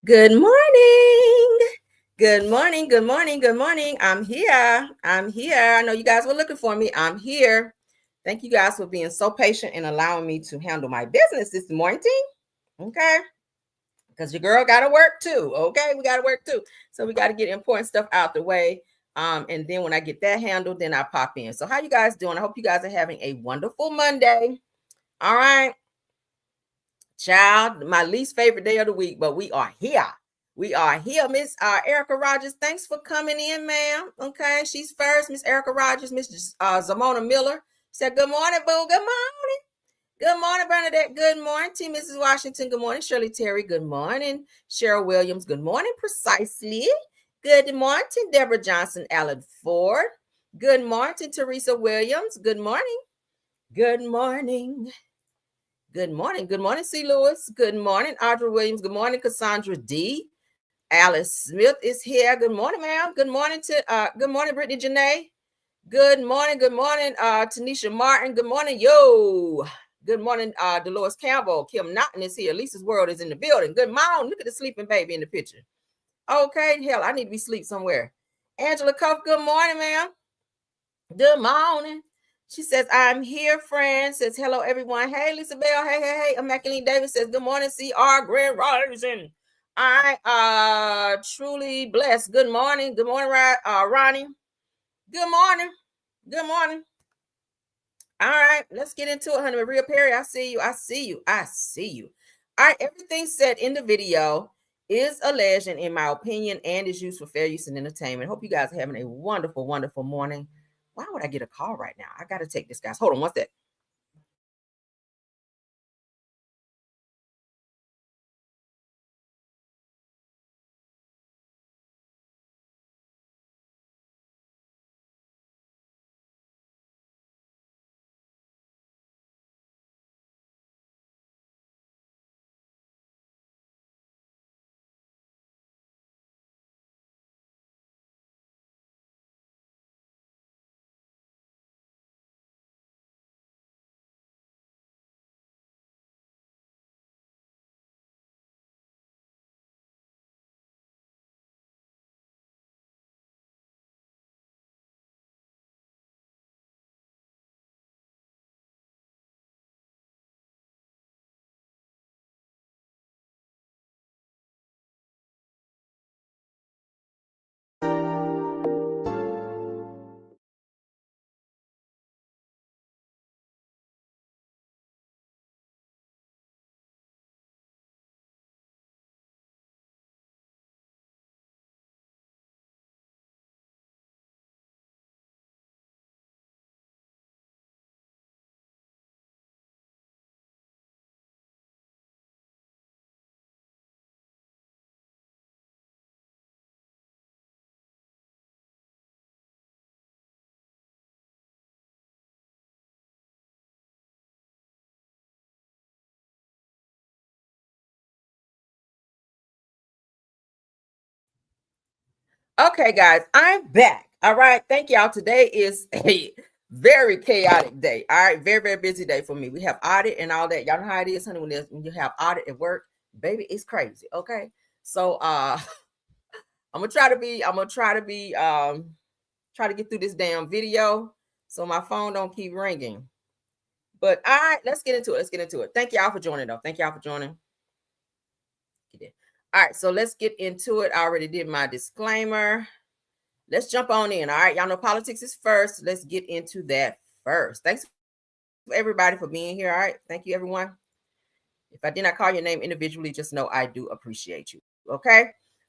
Good morning. Good morning. Good morning. Good morning. I'm here. I know you guys were looking for me. I'm here. Thank you guys for being so patient and allowing me to handle my business this morning. Okay. Because your girl got to work too. Okay. We got to work too. So we got to get important stuff out the way. And then when I get that handled, then I pop in. So how you guys doing? I hope you guys are having a wonderful Monday. All right. Child, my least favorite day of the week, but we are here. We are here. Miss Erica Rogers, thanks for coming in, ma'am. Okay, she's first. Miss Erica Rogers, Miss Zamona Miller said, good morning, boo. Good morning. Good morning, Bernadette. Good morning to Mrs. Washington. Good morning, Shirley Terry. Good morning, Cheryl Williams. Good morning, Precisely. Good morning, Deborah Johnson, Allen Ford. Good morning, Teresa Williams. Good morning. Good morning. Good morning. Good morning, C. Lewis. Good morning, Audra Williams. Good morning, Cassandra D. Alice Smith is here. Good morning, ma'am. Good morning good morning, Brittany Janae. Good morning, Tanisha Martin. Good morning, yo. Good morning, Dolores Campbell. Kim Naughton is here. Lisa's World is in the building. Good morning. Look at the sleeping baby in the picture. Okay, hell, I need to be asleep somewhere. Angela Cuff, good morning, ma'am. Good morning. She says, I'm here, friend. Says, hello, everyone. Hey, Lisa Bell. Hey. Immaculate Davis says, good morning, CR Grand Rising. I truly blessed. Good morning. Good morning, Ronnie. Good morning. Good morning. All right, let's get into it, honey. Maria Perry, I see you. All right, everything said in the video is alleged and in my opinion and is used for fair use and entertainment. Hope you guys are having a wonderful, wonderful morning. Why would I get a call right now? I got to take this, guys. Hold on one sec. Okay, guys, I'm back. All right, thank y'all. Today is a very chaotic day. All right, very, very busy day for me. We have audit and all that. Y'all know how it is, honey, when you have audit at work, baby, it's crazy. Okay. So I'm gonna try to try to get through this damn video so my phone don't keep ringing. But all right, let's get into it. Thank y'all for joining though. Thank y'all for joining. All right, so let's get into it. I already did my disclaimer. Let's jump on in. All right, y'all know politics is first. Let's get into that first. Thanks everybody for being here. All right, thank you everyone. If I did not call your name individually, just know I do appreciate you. Okay.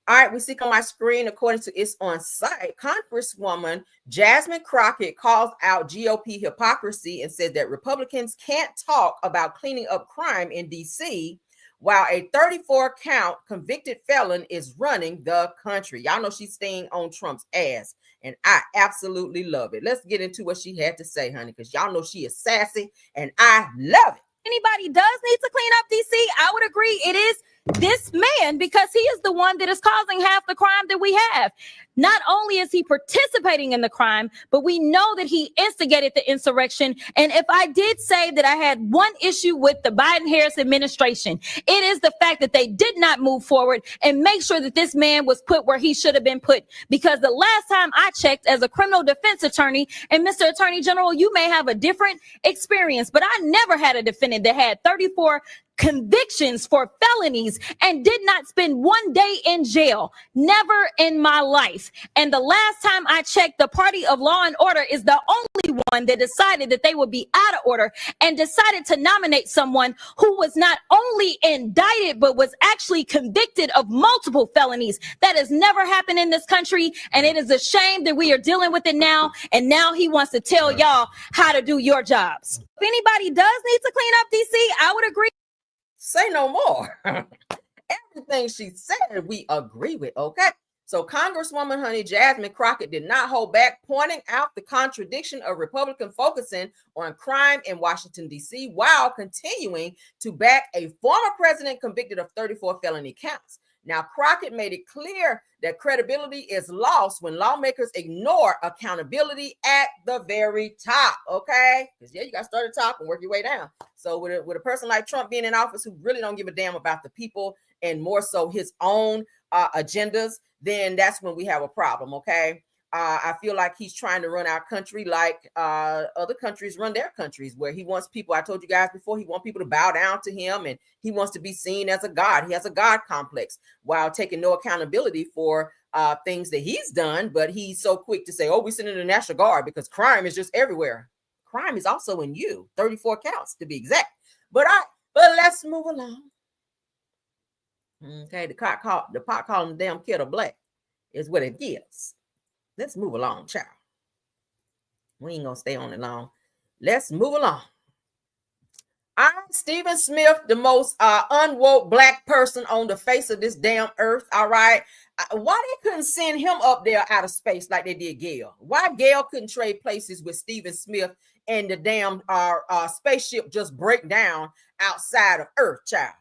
All right, we see on my screen, according to It's On Site, Congresswoman Jasmine Crockett calls out GOP hypocrisy and said that Republicans can't talk about cleaning up crime in D.C. while a 34-count convicted felon is running the country. Y'all know she's staying on Trump's ass, and I absolutely love it. Let's get into what she had to say, honey, because y'all know she is sassy, and I love it. Anybody does need to clean up DC, I would agree it is this man, because he is the one that is causing half the crime that we have. Not only is he participating in the crime, but we know that he instigated the insurrection. And if I did say that I had one issue with the Biden-Harris administration, it is the fact that they did not move forward and make sure that this man was put where he should have been put. Because the last time I checked as a criminal defense attorney, and Mr. Attorney General, you may have a different experience, but I never had a defendant that had 34 convictions for felonies and did not spend one day in jail. Never in my life. And the last time I checked, the party of law and order is the only one that decided that they would be out of order and decided to nominate someone who was not only indicted, but was actually convicted of multiple felonies. That has never happened in this country. And it is a shame that we are dealing with it now. And now he wants to tell y'all how to do your jobs. If anybody does need to clean up DC, I would agree. Say no more. Everything she said, we agree with, okay? So Congresswoman Jasmine Crockett did not hold back, pointing out the contradiction of Republican focusing on crime in Washington, D.C., while continuing to back a former president convicted of 34 felony counts. Now, Crockett made it clear that credibility is lost when lawmakers ignore accountability at the very top, okay? Because, yeah, you got to start at the top and work your way down. So with a person like Trump being in office who really don't give a damn about the people and more so his own agendas, then that's when we have a problem, okay? I feel like he's trying to run our country like other countries run their countries, where he wants people, I told you guys before, he wants people to bow down to him and he wants to be seen as a god. He has a god complex while taking no accountability for things that he's done. But he's so quick to say, oh, we send in the National Guard because crime is just everywhere. Crime is also in you, 34 counts to be exact. But let's move along. Okay, the pot calling the damn kettle black is what it gives. Let's move along, child. We ain't gonna stay on it long. Let's move along. I'm Stephen Smith, the most unwoke black person on the face of this damn earth. All right. Why they couldn't send him up there out of space like they did Gail? Why Gail couldn't trade places with Stephen Smith and the damn spaceship just break down outside of Earth, child?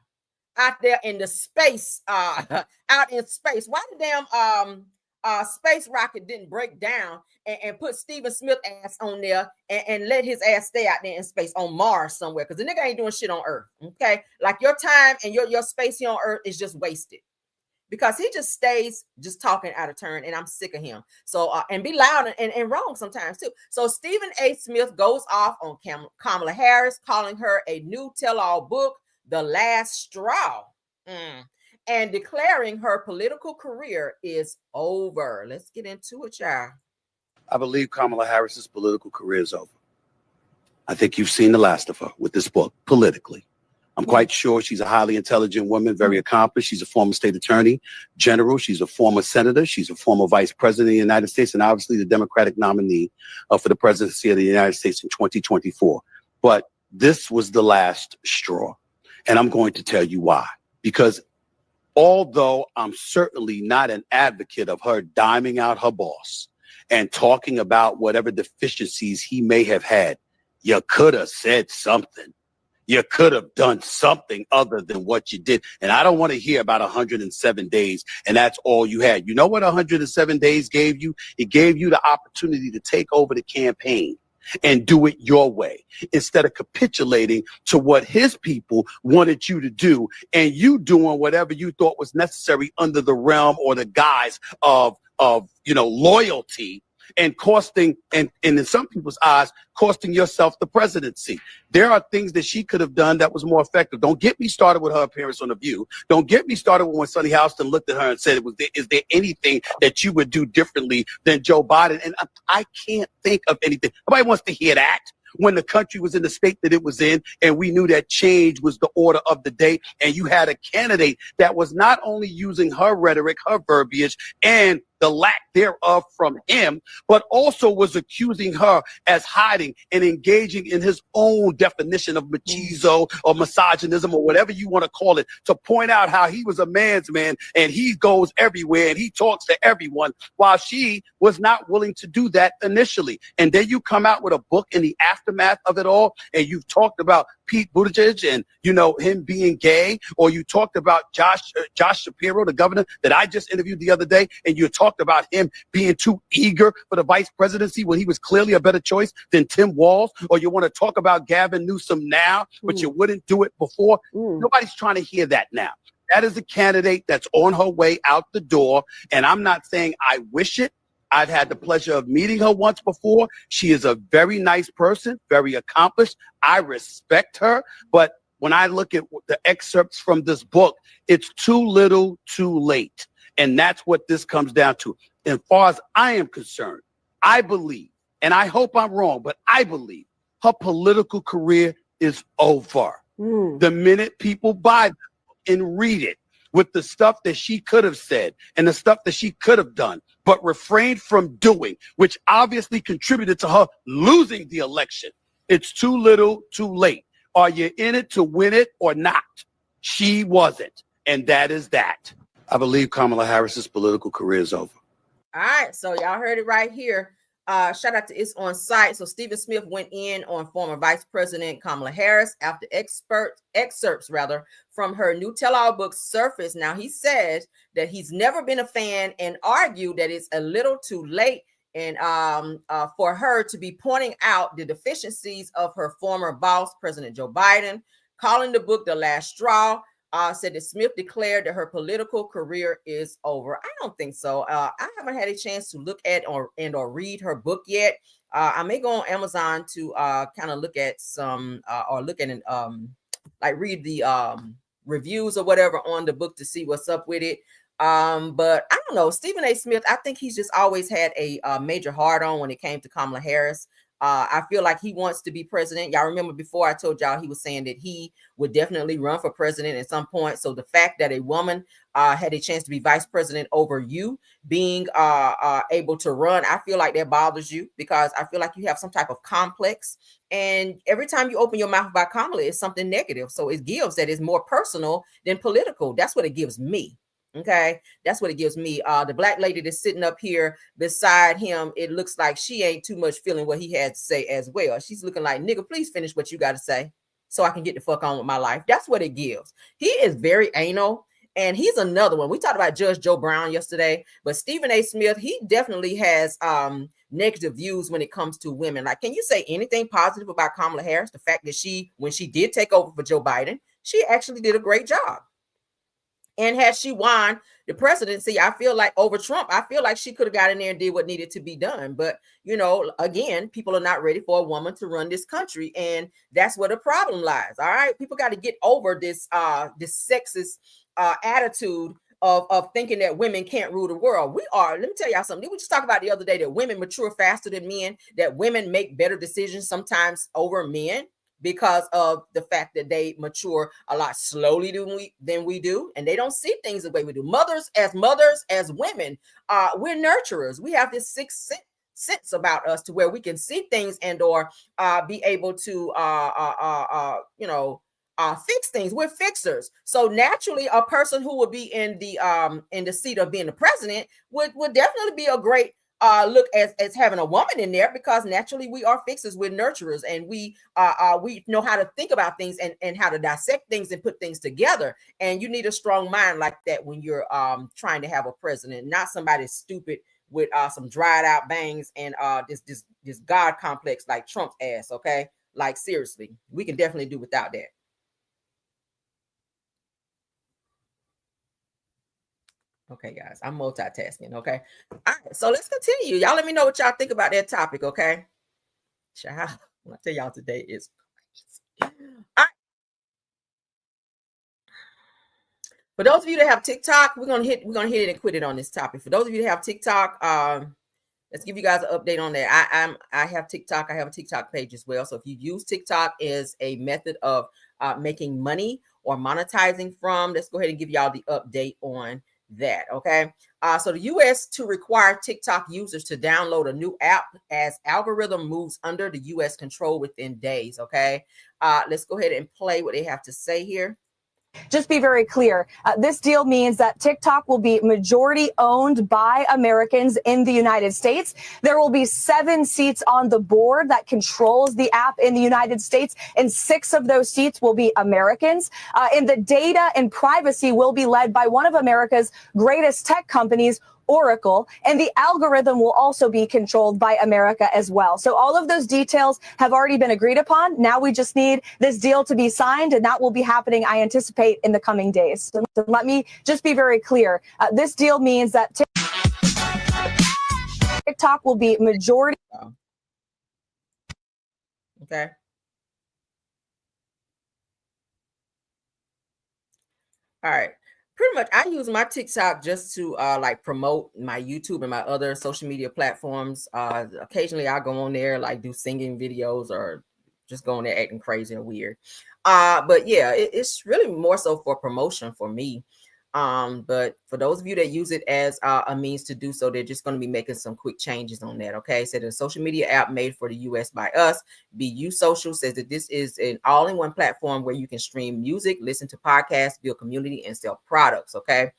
Out there in the space, out in space. Why the damn space rocket didn't break down and put Stephen Smith ass on there and let his ass stay out there in space on Mars somewhere? Because the nigga ain't doing shit on Earth. Okay, like your time and your space here on Earth is just wasted because he just stays just talking out of turn, and I'm sick of him. So and be loud and wrong sometimes too. So Stephen A. Smith goes off on Kamala Harris, calling her a new tell-all book, The Last Straw. And declaring her political career is over. Let's get into it, y'all. I believe Kamala Harris's political career is over. I think you've seen the last of her with this book, politically. I'm quite sure she's a highly intelligent woman, very accomplished. She's a former state attorney general. She's a former senator. She's a former vice president of the United States, and obviously the Democratic nominee for the presidency of the United States in 2024. But this was the last straw. And I'm going to tell you why. Because although I'm certainly not an advocate of her diming out her boss and talking about whatever deficiencies he may have had, you could have said something. You could have done something other than what you did. And I don't want to hear about 107 days and that's all you had. You know what 107 days gave you? It gave you the opportunity to take over the campaign and do it your way instead of capitulating to what his people wanted you to do and you doing whatever you thought was necessary under the realm or the guise of loyalty and costing, and in some people's eyes, costing yourself the presidency. There are things that she could have done that was more effective. Don't get me started with her appearance on The View. Don't get me started with when Sonny Houston looked at her and said, is there anything that you would do differently than Joe Biden? And I can't think of anything. Nobody wants to hear that when the country was in the state that it was in, and we knew that change was the order of the day, and you had a candidate that was not only using her rhetoric, her verbiage, and the lack thereof from him, but also was accusing her as hiding and engaging in his own definition of machismo or misogynism or whatever you want to call it, to point out how he was a man's man and he goes everywhere and he talks to everyone, while she was not willing to do that initially. And then you come out with a book in the aftermath of it all, and you've talked about Pete Buttigieg and, him being gay, or you talked about Josh Shapiro, the governor that I just interviewed the other day, and you talked about him being too eager for the vice presidency when he was clearly a better choice than Tim Walz, or you want to talk about Gavin Newsom now, but you wouldn't do it before. Nobody's trying to hear that now. That is a candidate that's on her way out the door, and I'm not saying I wish it. I've had the pleasure of meeting her once before. She is a very nice person, very accomplished. I respect her. But when I look at the excerpts from this book, it's too little, too late. And that's what this comes down to. As far as I am concerned, I believe, and I hope I'm wrong, but I believe her political career is over. The minute people buy the book and read it, with the stuff that she could have said and the stuff that she could have done, but refrained from doing, which obviously contributed to her losing the election. It's too little, too late. Are you in it to win it or not? She wasn't. And that is that. I believe Kamala Harris's political career is over. All right. So y'all heard it right here. Shout out to It's On Site. So Stephen Smith went in on former Vice President Kamala Harris after excerpts from her new tell-all book surfaced. Now he says that he's never been a fan and argued that it's a little too late and for her to be pointing out the deficiencies of her former boss, President Joe Biden, calling the book the last straw. Said that Smith declared that her political career is over. I don't think so. I haven't had a chance to look at or read her book yet. I may go on Amazon to kind of look at some or look at like read the reviews or whatever on the book to see what's up with it. But I don't know. Stephen A. Smith, I think he's just always had a major hard on when it came to Kamala Harris. I feel like he wants to be president. Y'all remember before I told y'all he was saying that he would definitely run for president at some point. So the fact that a woman had a chance to be vice president over you being able to run, I feel like that bothers you because I feel like you have some type of complex. And every time you open your mouth about Kamala, it's something negative. So it gives that it's more personal than political. That's what it gives me. Okay, that's what it gives me. The black lady that's sitting up here beside him, it looks like she ain't too much feeling what he had to say as well. She's looking like, nigga, please finish what you got to say so I can get the fuck on with my life. That's what it gives. He is very anal, and he's another one. We talked about Judge Joe Brown yesterday, but Stephen A. Smith, he definitely has negative views when it comes to women. Like, can you say anything positive about Kamala Harris? The fact that when she did take over for Joe Biden, she actually did a great job. And had she won the presidency, I feel like over Trump, I feel like she could have got in there and did what needed to be done. But, again, people are not ready for a woman to run this country. And that's where the problem lies. All right. People got to get over this sexist attitude of thinking that women can't rule the world. Let me tell y'all something. We just talked about the other day that women mature faster than men, that women make better decisions sometimes over men, because of the fact that they mature a lot slowly than we do, and they don't see things the way we do. Mothers, as women, we're nurturers. We have this sixth sense about us to where we can see things and or be able to fix things. We're fixers. So naturally, a person who would be in the seat of being the president would definitely be a great look as having a woman in there, because naturally we are fixers, we're nurturers, and we know how to think about things and how to dissect things and put things together. And you need a strong mind like that when you're trying to have a president, not somebody stupid with some dried out bangs and this God complex like Trump's ass. Okay, like seriously, we can definitely do without that. Okay, guys, I'm multitasking. Okay. All right. So let's continue. Y'all let me know what y'all think about that topic. Okay. Child, I tell y'all today is crazy. All right. For those of you that have TikTok, we're gonna hit it and quit it on this topic. For those of you that have TikTok, let's give you guys an update on that. I have TikTok. I have a TikTok page as well. So if you use TikTok as a method of making money or monetizing from, let's go ahead and give y'all the update on that. Okay. So the US to require TikTok users to download a new app as algorithm moves under the US control within days. Okay. Let's go ahead and play what they have to say here. Just be very clear. This deal means that TikTok will be majority owned by Americans in the United States. There will be 7 seats on the board that controls the app in the United States, and 6 of those seats will be Americans. And the data and privacy will be led by one of America's greatest tech companies, Oracle, and the algorithm will also be controlled by America as well. So all of those details have already been agreed upon. Now we just need this deal to be signed, and that will be happening, I anticipate, in the coming days. So let me just be very clear. This deal means that TikTok will be majority. Okay. All right. Pretty much, I use my TikTok just to like promote my YouTube and my other social media platforms. Occasionally, I go on there, like do singing videos or just go on there acting crazy and weird. But yeah, it's really more so for promotion for me. But for those of you that use it as a means to do so, they're just going to be making some quick changes on that. Okay, so the social media app made for the US by us, BU Social, says that this is an all-in-one platform where you can stream music, listen to podcasts, build community, and sell products. Okay.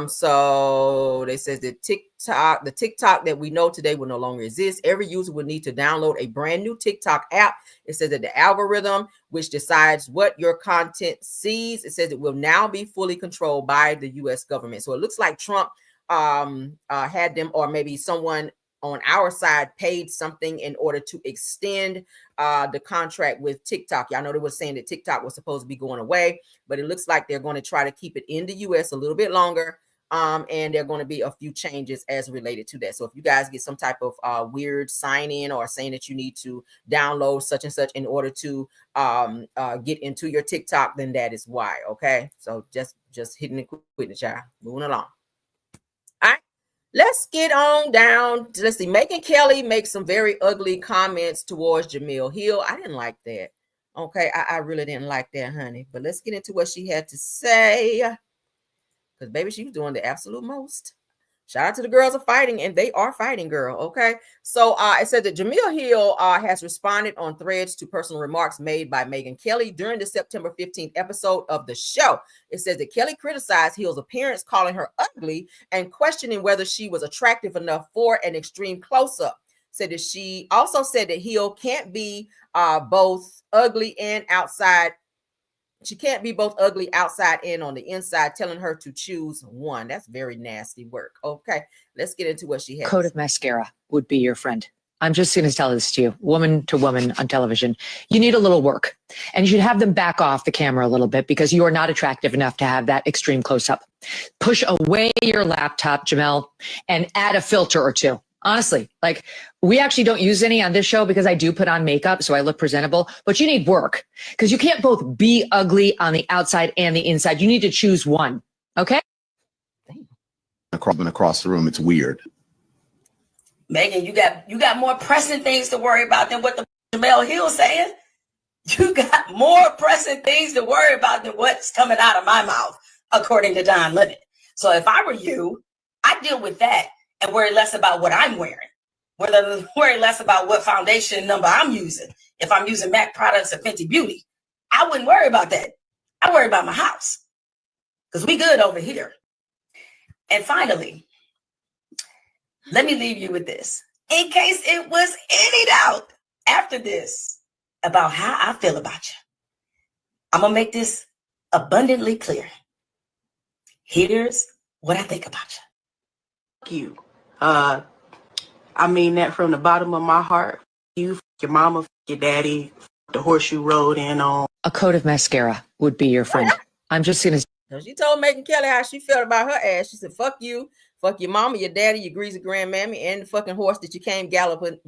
So they says that the TikTok that we know today will no longer exist. Every user will need to download a brand new TikTok app. It says that the algorithm, which decides what your content sees, it says it will now be fully controlled by the US government. So it looks like Trump had them, or maybe someone on our side paid something in order to extend the contract with TikTok. Y'all know they were saying that TikTok was supposed to be going away, but it looks like they're going to try to keep it in the US a little bit longer. And there are going to be a few changes as related to that. So if you guys get some type of weird sign in or saying that you need to download such and such in order to get into your TikTok, then that is why. Okay. So just hitting it quick, child. Moving along. All right. Let's get on down. Let's see. Megyn Kelly makes some very ugly comments towards Jemele Hill. I didn't like that. Okay. I really didn't like that, honey. But let's get into what she had to say. Because, baby, she was doing the absolute most. Shout out to the girls are fighting, and they are fighting, girl. Okay. So it said that Jemele Hill has responded on threads to personal remarks made by Megyn Kelly during the September 15th episode of the show. It says that Kelly criticized Hill's appearance, calling her ugly and questioning whether she was attractive enough for an extreme close-up. Said that she also said that Hill can't be both ugly and outside. She can't be both ugly outside and on the inside, telling her to choose one. That's very nasty work. Okay, let's get into what she has. Coat of mascara would be your friend. I'm just going to tell this to you, woman to woman on television. You need a little work, and you should have them back off the camera a little bit because you are not attractive enough to have that extreme close-up. Push away your laptop, Jemele, and add a filter or two. Honestly, like, we actually don't use any on this show because I do put on makeup so I look presentable, but you need work because you can't both be ugly on the outside and the inside. You need to choose one. Okay. Across the room, it's weird. Megyn, you got more pressing things to worry about than what the Jemele Hill saying. You got more pressing things to worry about than what's coming out of my mouth, according to Don Lemon. So if I were you, I'd deal with that and worry less about what I'm wearing. Worry less about what foundation number I'm using. If I'm using MAC products or Fenty Beauty, I wouldn't worry about that. I worry about my house because we good over here. And finally, let me leave you with this. In case it was any doubt after this about how I feel about you, I'm going to make this abundantly clear. Here's what I think about you. I mean that from the bottom of my heart. You, your mama, your daddy, the horse you rode in on. A coat of mascara would be your friend. I'm just going to. So she told Megyn Kelly how she felt about her ass. She said, fuck you, fuck your mama, your daddy, your greasy grandmammy, and the fucking horse that you came galloping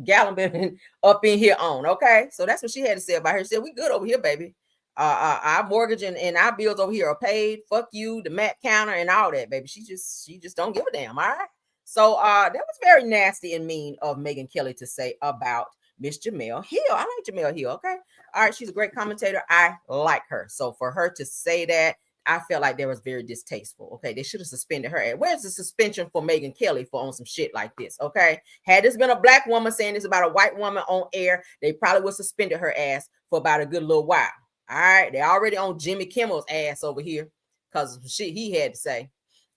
up in here on. Okay. So that's what she had to say about her. She said, we good over here, baby. Our mortgage and our bills over here are paid. Fuck you, the mat counter and all that, baby. She just don't give a damn. All right. So that was very nasty and mean of Megyn Kelly to say about Miss Jemele Hill. I like Jemele Hill. Okay. All right. She's a great commentator. I like her. So for her to say that, I felt like that was very distasteful. Okay. They should have suspended her. Where's the suspension for Megyn Kelly for on some shit like this? Okay. Had this been a black woman saying this about a white woman on air, they probably would have suspended her ass for about a good little while. All right, they already on Jimmy Kimmel's ass over here because of shit he had to say.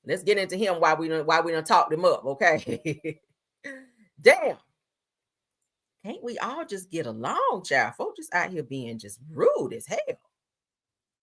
Let's get into him while we done talked him up, okay? Damn. Can't we all just get along, child? Folks just out here being just rude as hell.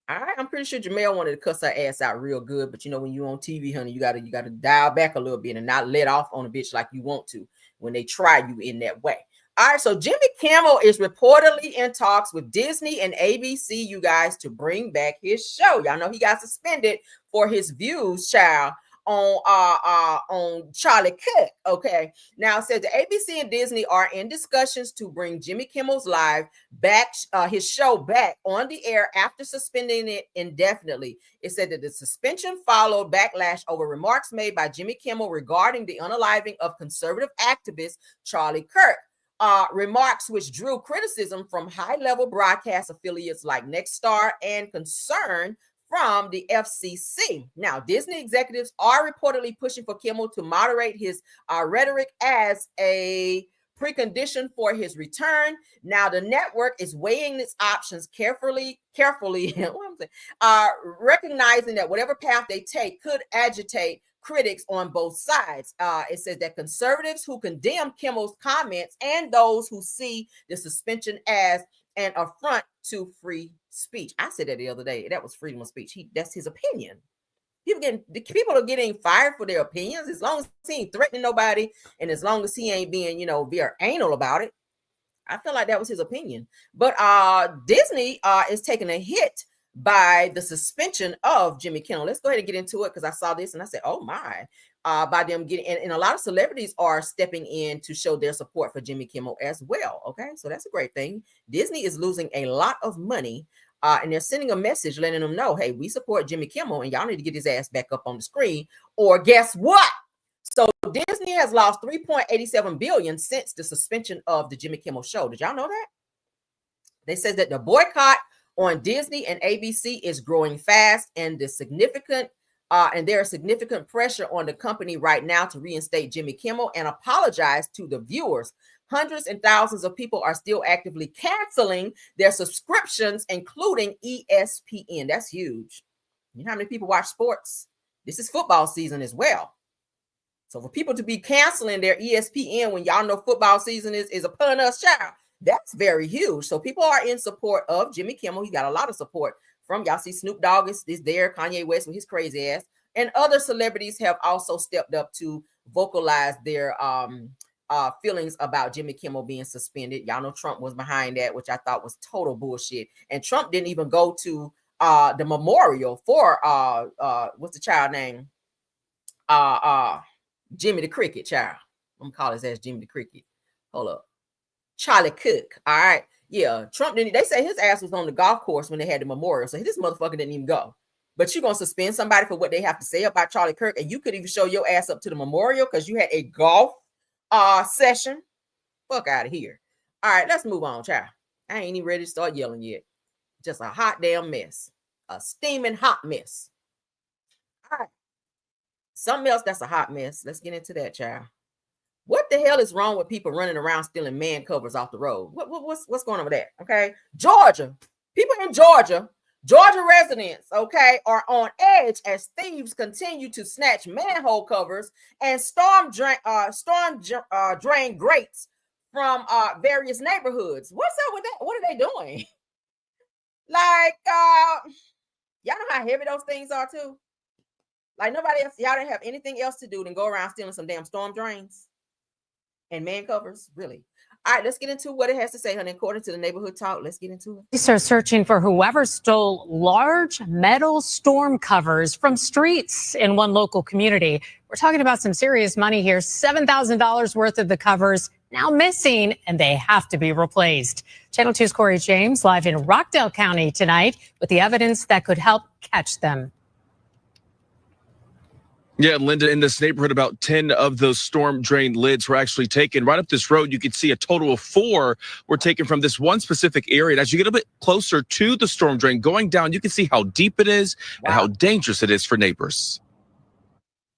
All right, I'm pretty sure Jemele wanted to cuss her ass out real good, but you know when you on TV, honey, you gotta dial back a little bit and not let off on a bitch like you want to when they try you in that way. All right, so Jimmy Kimmel is reportedly in talks with Disney and ABC, you guys, to bring back his show. Y'all know he got suspended for his views, child, on Charlie Cook. Okay, now it says the ABC and Disney are in discussions to bring Jimmy Kimmel's Live back, his show back on the air after suspending it indefinitely. It said that the suspension followed backlash over remarks made by Jimmy Kimmel regarding the unaliving of conservative activist Charlie Kirk. Remarks which drew criticism from high-level broadcast affiliates like Nexstar and concern from the FCC. Now, Disney executives are reportedly pushing for Kimmel to moderate his rhetoric as a precondition for his return. Now, the network is weighing its options carefully, recognizing that whatever path they take could agitate critics on both sides. It says that conservatives who condemn Kimmel's comments and those who see the suspension as an affront to free speech. I said that the other day. That was freedom of speech. That's his opinion. People are getting fired for their opinions as long as he ain't threatening nobody and as long as he ain't being, very anal about it. I feel like that was his opinion. But Disney is taking a hit by the suspension of Jimmy Kimmel. Let's go ahead and get into it because I saw this and I said, oh my, by them getting, and a lot of celebrities are stepping in to show their support for Jimmy Kimmel as well. Okay, so that's a great thing. Disney is losing a lot of money and they're sending a message letting them know, hey, we support Jimmy Kimmel and y'all need to get his ass back up on the screen or guess what? So Disney has lost $3.87 billion since the suspension of the Jimmy Kimmel show. Did y'all know that? They said that the boycott on Disney and ABC is growing fast, and there is significant pressure on the company right now to reinstate Jimmy Kimmel and apologize to the viewers. Hundreds and thousands of people are still actively canceling their subscriptions, including ESPN. That's huge. You know how many people watch sports? This is football season as well. So for people to be canceling their ESPN when y'all know football season is upon us, child, that's very huge. So people are in support of Jimmy Kimmel. He got a lot of support from, y'all see Snoop Dogg is there, Kanye West with his crazy ass, and other celebrities have also stepped up to vocalize their feelings about Jimmy Kimmel being suspended. Y'all know Trump was behind that, which I thought was total bullshit. And Trump didn't even go to the memorial for what's the child name? Jimmy the Cricket, child. I'm gonna call his ass Jimmy the Cricket. Hold up. Charlie Cook. All right. Yeah. Trump didn't. They say his ass was on the golf course when they had the memorial. So this motherfucker didn't even go. But you're gonna suspend somebody for what they have to say about Charlie Kirk, and you could even show your ass up to the memorial because you had a golf session. Fuck out of here. All right, let's move on, child. I ain't even ready to start yelling yet. Just a hot damn mess. A steaming hot mess. All right. Something else that's a hot mess. Let's get into that, child. What the hell is wrong with people running around stealing man covers off the road? What's going on with that? Okay. Georgia. People in Georgia residents, okay, are on edge as thieves continue to snatch manhole covers and storm drain grates from various neighborhoods. What's up with that? What are they doing? Like, y'all know how heavy those things are too? Like nobody else, y'all didn't have anything else to do than go around stealing some damn storm drains and man covers, really. All right, let's get into what it has to say, honey. According to the neighborhood talk, let's get into it. Police are searching for whoever stole large metal storm covers from streets in one local community. We're talking about some serious money here. $7,000 worth of the covers now missing, and they have to be replaced. Channel 2's Corey James live in Rockdale County tonight with the evidence that could help catch them. Yeah, Linda, in this neighborhood, about 10 of those storm drain lids were actually taken. Right up this road, you can see a total of 4 were taken from this one specific area. And as you get a bit closer to the storm drain, going down, you can see how deep it is and how dangerous it is for neighbors.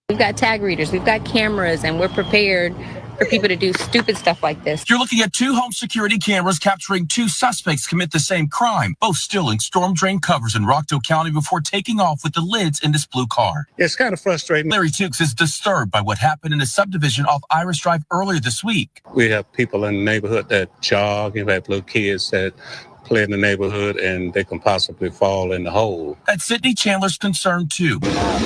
We've got tag readers, we've got cameras, and we're prepared for people to do stupid stuff like this. You're looking at 2 home security cameras capturing 2 suspects commit the same crime, both stealing storm drain covers in Rockdale County before taking off with the lids in this blue car. It's kind of frustrating. Larry Tukes is disturbed by what happened in a subdivision off Iris Drive earlier this week. We have people in the neighborhood that jog, and we have little kids that play in the neighborhood, and they can possibly fall in the hole. That's Sydney Chandler's concern too.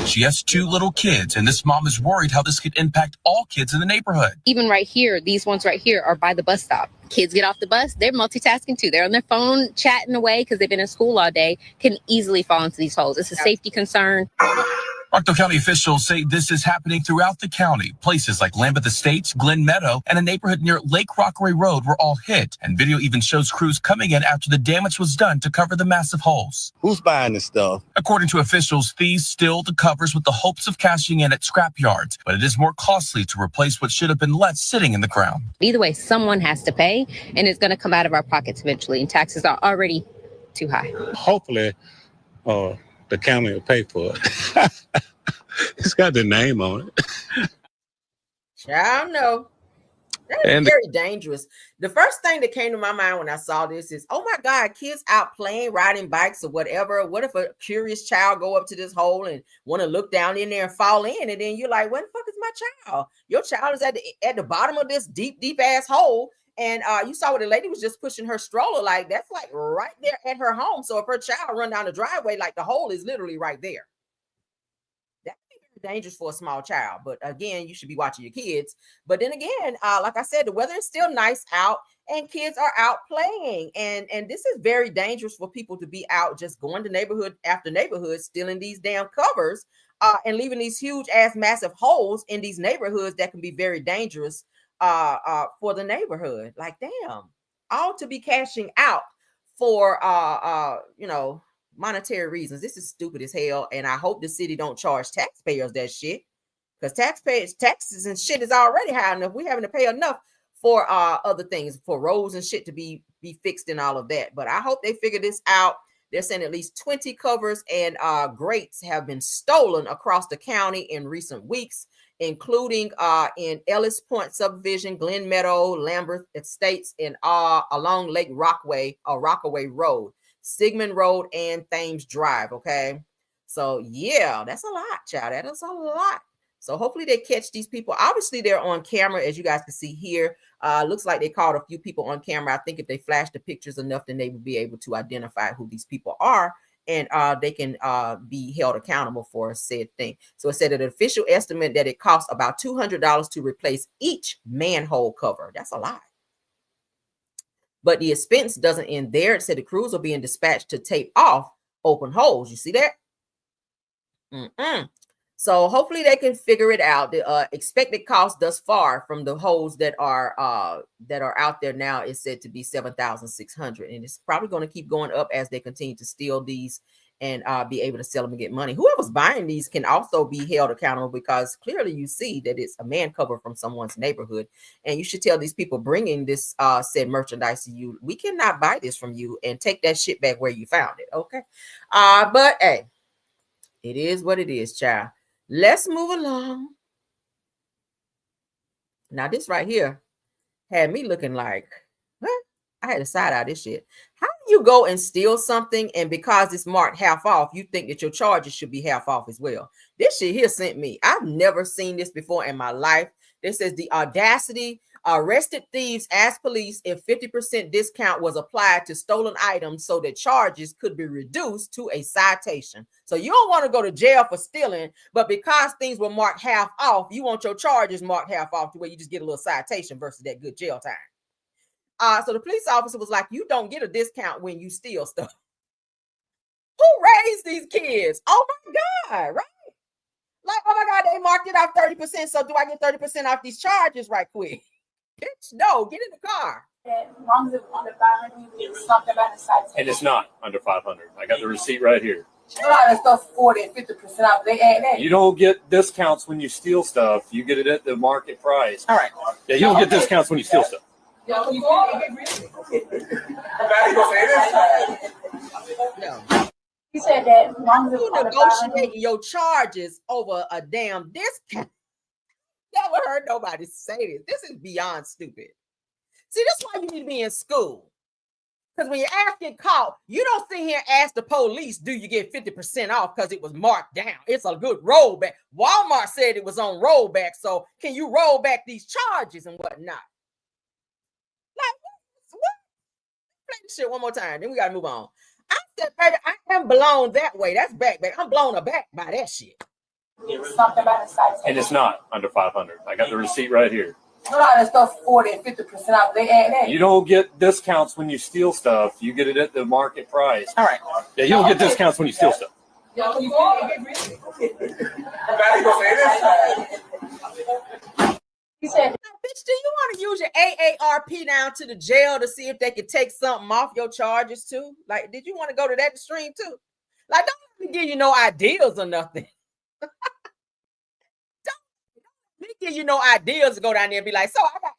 She has 2 little kids, and this mom is worried how this could impact all kids in the neighborhood. Even right here, these ones right here are by the bus stop. Kids get off the bus, they're multitasking too. They're on their phone chatting away because they've been in school all day, can easily fall into these holes. It's a safety concern. Rockdale County officials say this is happening throughout the county. Places like Lambeth Estates, Glen Meadow, and a neighborhood near Lake Rockaway Road were all hit. And video even shows crews coming in after the damage was done to cover the massive holes. Who's buying this stuff? According to officials, thieves steal the covers with the hopes of cashing in at scrap yards. But it is more costly to replace what should have been left sitting in the ground. Either way, someone has to pay, and it's going to come out of our pockets eventually. And taxes are already too high. Hopefully, the county will pay for it. It's got the name on it. I know. That is very dangerous. The first thing that came to my mind when I saw this is, oh my God, kids out playing, riding bikes or whatever. What if a curious child go up to this hole and want to look down in there and fall in? And then you're like, where the fuck is my child? Your child is at the bottom of this deep, deep ass hole. And you saw what the lady was just pushing her stroller. Like, that's like right there at her home. So if her child run down the driveway, like the hole is literally right there. Dangerous for a small child, but again, you should be watching your kids. But then again, like I said, the weather is still nice out and kids are out playing, and this is very dangerous for people to be out just going to neighborhood after neighborhood stealing these damn covers and leaving these huge ass massive holes in these neighborhoods that can be very dangerous for the neighborhood. Like, damn, all to be cashing out for monetary reasons. This is stupid as hell, and I hope the city don't charge taxpayers that shit, because taxes and shit is already high enough. We having to pay enough for other things, for roads and shit to be fixed and all of that. But I hope they figure this out. They're saying at least 20 covers and grates have been stolen across the county in recent weeks, including in Ellis Point subdivision, Glen Meadow, Lambeth Estates, and along Lake Rockaway Road, Sigmund Road, and Thames Drive. Okay, so yeah, that's a lot, child. That is a lot. So hopefully they catch these people. Obviously they're on camera, as you guys can see here. Looks like they caught a few people on camera. I think if they flash the pictures enough, then they will be able to identify who these people are, and they can be held accountable for said thing. So it said an official estimate that it costs about $200 to replace each manhole cover. That's a lot. But the expense doesn't end there. It said the crews are being dispatched to tape off open holes. You see that? So hopefully they can figure it out. The expected cost thus far from the holes that are out there now is said to be $7,600, and it's probably going to keep going up as they continue to steal these and be able to sell them and get money. Whoever's buying these can also be held accountable, because clearly you see that it's a man cover from someone's neighborhood, and you should tell these people bringing this said merchandise to you, we cannot buy this from you, and take that shit back where you found it. Okay, but hey, it is what it is, child. Let's move along. Now this right here had me looking like, huh? I had to side out this shit. How do you go and steal something, and because it's marked half off, you think that your charges should be half off as well? This shit here sent me. I've never seen this before in my life. This says the audacity. Arrested thieves asked police if 50% discount was applied to stolen items so that charges could be reduced to a citation. So you don't want to go to jail for stealing, but because things were marked half off, you want your charges marked half off to where you just get a little citation versus that good jail time. So the police officer was like, you don't get a discount when you steal stuff. Who raised these kids? Oh my God, right? Like, oh my God, they marked it off 30%. So do I get 30% off these charges right quick? Bitch, no, get in the car. As long as it's under 500, you get something about the citation. And it's not under 500. I got the receipt right here. A lot of stuff 40 and 50% off. They add that. You don't get discounts when you steal stuff. You get it at the market price. All right. Yeah, you don't get discounts when you steal stuff. No. He said that as long as it's you under negotiating your charges over a damn discount. never heard nobody say this. This is beyond stupid. See, that's why you need to be in school. Because when you're asking caught, you don't sit here and ask the police, do you get 50% off because it was marked down? It's a good rollback. Walmart said it was on rollback, so can you roll back these charges and whatnot? Like, what? Play this shit one more time, then we got to move on. I said, baby, I am blown that way. That's back. I'm blown aback by that shit. It's something about a size. And it's not under 500. I got the receipt right here. A lot of stuff 40 and 50% off. They add that. You don't get discounts when you steal stuff. You get it at the market price. All right. Yeah, you don't get discounts when you steal stuff. He said, bitch, do you want to use your AARP down to the jail to see if they could take something off your charges too? Like, did you want to go to that extreme too? Like, don't let me give you no ideas or nothing. Don't give you no ideas to go down there and be like, so I got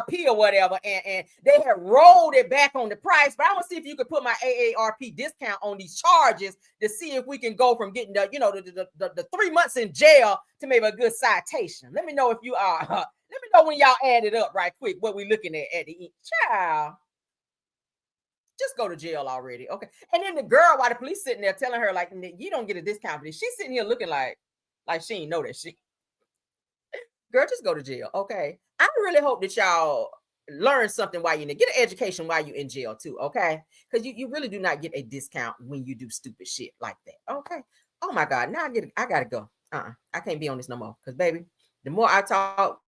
AARP or whatever, and they have rolled it back on the price, but I want to see if you could put my AARP discount on these charges to see if we can go from getting the 3 months in jail to maybe a good citation. Let me know if you are. Let me know when y'all add it up right quick, what we looking at the end. Child. Just go to jail already. Okay. And then the girl, while the police sitting there telling her, like, you don't get a discount for this. She's sitting here looking like she ain't know that shit. Girl, just go to jail. Okay. I really hope that y'all learn something while you're in there. Get an education while you're in jail too. Okay. Because you really do not get a discount when you do stupid shit like that. Okay. Oh my God. Now I gotta go. I can't be on this no more. Because baby, the more I talk,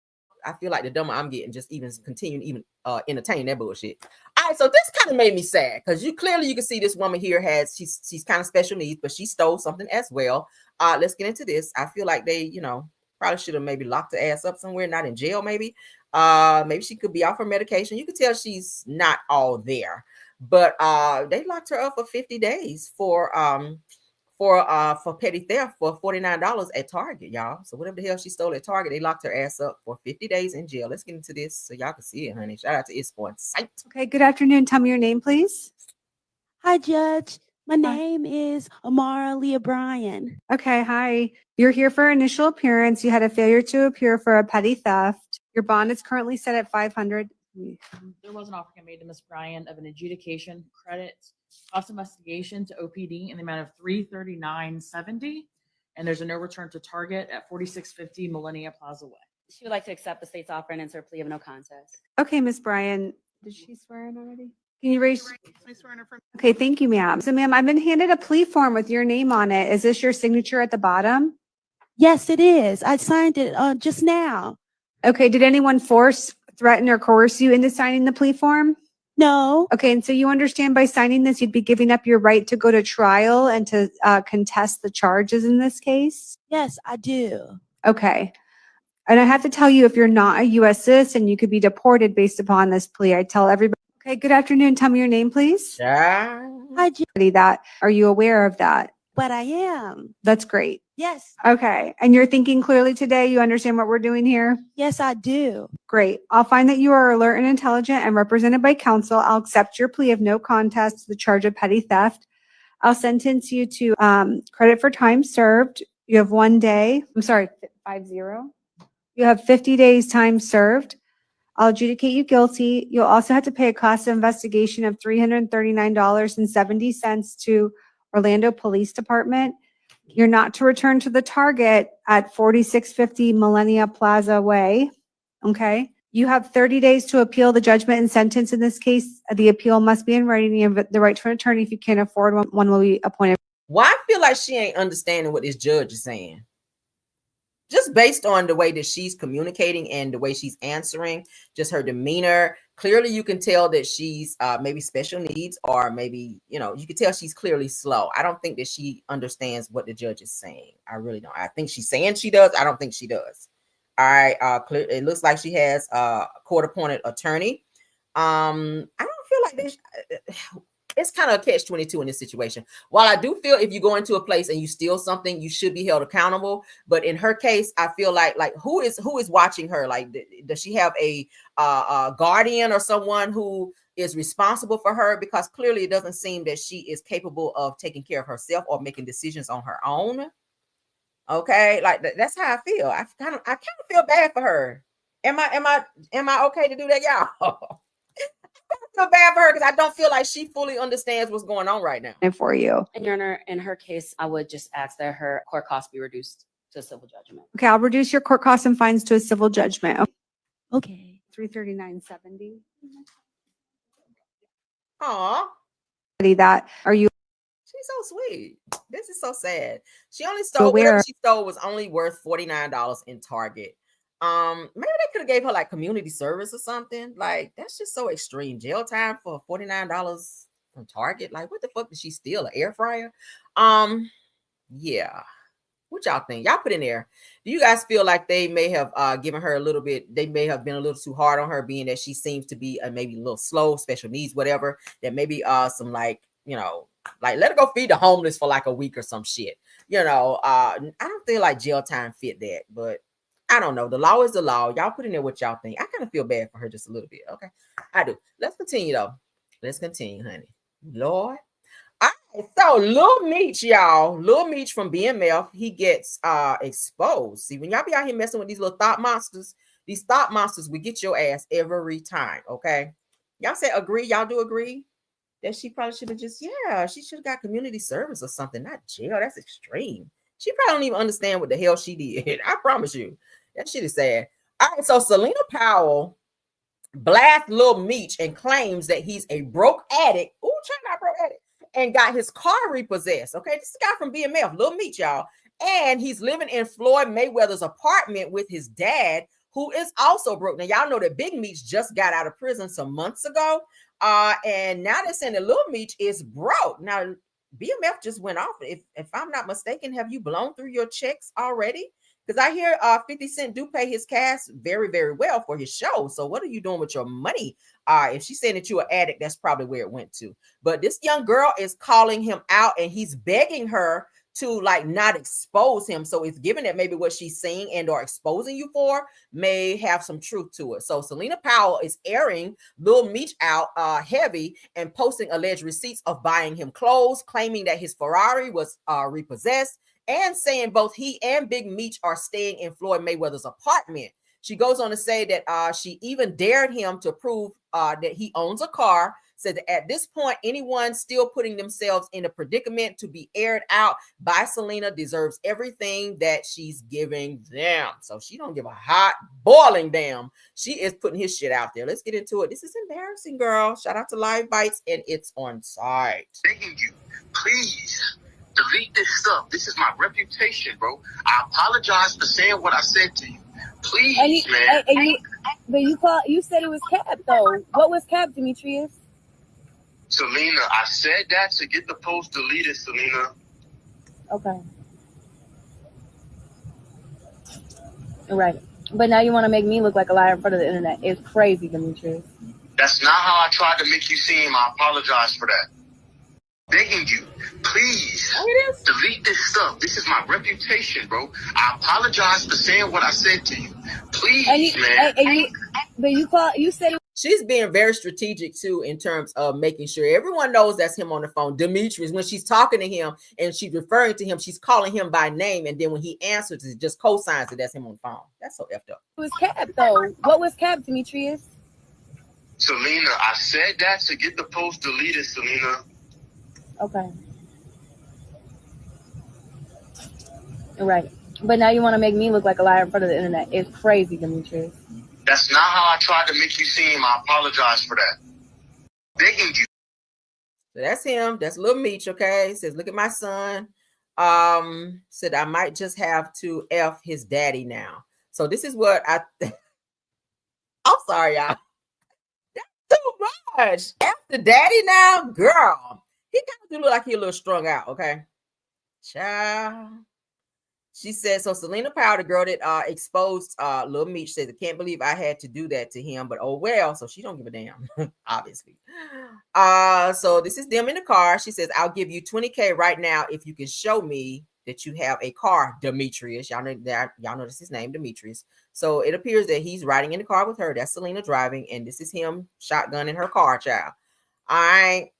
I feel like the dumber I'm getting, just even continuing entertain that bullshit. All right, so this kind of made me sad because you can see this woman here she's kind of special needs, but she stole something as well. Let's get into this. I feel like they, probably should have maybe locked her ass up somewhere, not in jail, maybe. Maybe she could be off her medication. You could tell she's not all there, but they locked her up for 50 days for petty theft for $49 at Target, y'all. So whatever the hell she stole at Target, they locked her ass up for 50 days in jail. Let's get into this so y'all can see it, honey. Shout out to It's on Site. Okay, good afternoon. Tell me your name, please. Hi, Judge. My name is Amara Leah Bryan. Okay, hi. You're here for initial appearance. You had a failure to appear for a petty theft. Your bond is currently set at $500. There was an offer made to Ms. Bryan of an adjudication credit cost investigation to OPD in the amount of $339.70, and there's a no return to Target at 4650 Millennia Plaza Way. She would like to accept the state's offer and enter a plea of no contest. Okay, Ms. Bryan. Did she swear in already? Can you raise? Okay, thank you, ma'am. So, ma'am, I've been handed a plea form with your name on it. Is this your signature at the bottom? Yes, it is. I signed it just now. Okay, did anyone force, threaten, or coerce you into signing the plea form? No. Okay, and so you understand by signing this, you'd be giving up your right to go to trial and to contest the charges in this case? Yes, I do. Okay. And I have to tell you, if you're not a U.S. citizen, you could be deported based upon this plea. I tell everybody. Okay, good afternoon. Tell me your name, please. Hi, That. Are you aware of that? But I am. That's great. Yes. Okay. And you're thinking clearly today? You understand what we're doing here? Yes, I do. Great. I'll find that you are alert and intelligent and represented by counsel. I'll accept your plea of no contest to the charge of petty theft. I'll sentence you to credit for time served. You have 1 day. I'm sorry, 50. You have 50 days time served. I'll adjudicate you guilty. You'll also have to pay a cost of investigation of $339.70 to Orlando Police Department. You're not to return to the Target at 4650 Millennia Plaza Way. Okay. You have 30 days to appeal the judgment and sentence in this case. The appeal must be in writing. You have the right to an attorney. If you can't afford one, one will be appointed. Why I feel like she ain't understanding what this judge is saying. Just based on the way that she's communicating and the way she's answering, just her demeanor, clearly you can tell that she's maybe special needs, or maybe, you can tell she's clearly slow. I don't think that she understands what the judge is saying. I really don't. I think she's saying she does. I don't think she does. All right. It looks like she has a court-appointed attorney. I don't feel like this. It's kind of a catch-22 in this situation. While I do feel if you go into a place and you steal something, you should be held accountable. But in her case, I feel like who is watching her? Like, does she have a guardian or someone who is responsible for her? Because clearly it doesn't seem that she is capable of taking care of herself or making decisions on her own. Okay, like that's how I feel. I kind of feel bad for her. Am I okay to do that, y'all? I feel bad for her because I don't feel like she fully understands what's going on right now. And for you. And in her case, I would just ask that her court costs be reduced to civil judgment. Okay, I'll reduce your court costs and fines to a civil judgment. Okay. $339.70. Aw. That are you She's so sweet. This is so sad. She only stole whatever she stole was only worth $49 in Target. Maybe they could have gave her like community service or something. Like that's just so extreme. Jail time for $49 from Target. Like what the fuck did she steal? An air fryer? Yeah. What y'all think? Y'all put in there. Do you guys feel like they may have given her a little bit? They may have been a little too hard on her, being that she seems to be maybe a little slow, special needs, whatever. That maybe some like like let her go feed the homeless for like a week or some shit. I don't feel like jail time fit that, but I don't know. The law is the law. Y'all put in there what y'all think. I kind of feel bad for her just a little bit. Okay, I do. Let's continue though. Let's continue, honey. Lord. So Lil Meech, y'all, Lil Meech from BMF, he gets exposed. See, when y'all be out here messing with these little thought monsters, we get your ass every time. Okay, y'all say agree. Y'all do agree that she probably should have she should have got community service or something, not jail. That's extreme. She probably don't even understand what the hell she did. I promise you, that shit is sad. All right, so Selena Powell blasts Lil Meech and claims that he's a broke addict. Ooh, China broke addict. And got his car repossessed. Okay, this is a guy from BMF, Lil Meech, y'all. And he's living in Floyd Mayweather's apartment with his dad, who is also broke. Now, y'all know that Big Meech just got out of prison some months ago. And now they're saying that Lil Meech is broke. Now, BMF just went off. If I'm not mistaken, have you blown through your checks already? Because I hear 50 Cent do pay his cast very, very well for his show. So what are you doing with your money? If she's saying that you're an addict, that's probably where it went to. But this young girl is calling him out and he's begging her to like not expose him. So it's given that maybe what she's saying and or exposing you for may have some truth to it. So Selena Powell is airing Lil Meech out heavy and posting alleged receipts of buying him clothes, claiming that his Ferrari was repossessed, and saying both he and Big Meech are staying in Floyd Mayweather's apartment. She goes on to say that she even dared him to prove that he owns a car, said that at this point, anyone still putting themselves in a predicament to be aired out by Selena deserves everything that she's giving them. So she don't give a hot boiling damn. She is putting his shit out there. Let's get into it. This is embarrassing, girl. Shout out to Live Bites, and it's on site. Begging you, please. Delete this stuff. This is my reputation, bro. I apologize for saying what I said to you. Please, man. But you said it was cap though. What was cap, Demetrius? Selena, I said that to get the post deleted, Selena. Okay. Right. But now you want to make me look like a liar in front of the internet. It's crazy, Demetrius. That's not how I tried to make you seem. I apologize for that. Begging you, please delete this stuff. This is my reputation, bro. I apologize for saying what I said to you. Please, man. But you said it. She's being very strategic too in terms of making sure everyone knows that's him on the phone. Demetrius, when she's talking to him and she's referring to him, she's calling him by name, and then when he answers, it just co-signs that that's him on the phone. That's so effed up. It was cap though. What was cap, Demetrius? Selena, I said that to get the post deleted, Selena. Okay. Right. But now you want to make me look like a liar in front of the internet. It's crazy, Demetrius. That's not how I tried to make you seem. I apologize for that. Begging you. So that's him. That's Lil Meech, okay? He says, look at my son. Said I might just have to F his daddy now. So this is what I'm sorry, y'all. That's too much. F the daddy now? Girl. He kind of do look like he a little strung out, okay? Child. She said, so Selena Powell, the girl that exposed Lil Meech, says, I can't believe I had to do that to him, but oh well. So she don't give a damn, obviously. So this is them in the car. She says, I'll give you $20K right now if you can show me that you have a car, Demetrius. Y'all know that's his name, Demetrius. So it appears that he's riding in the car with her. That's Selena driving, and this is him shotgun in her car, child. All right.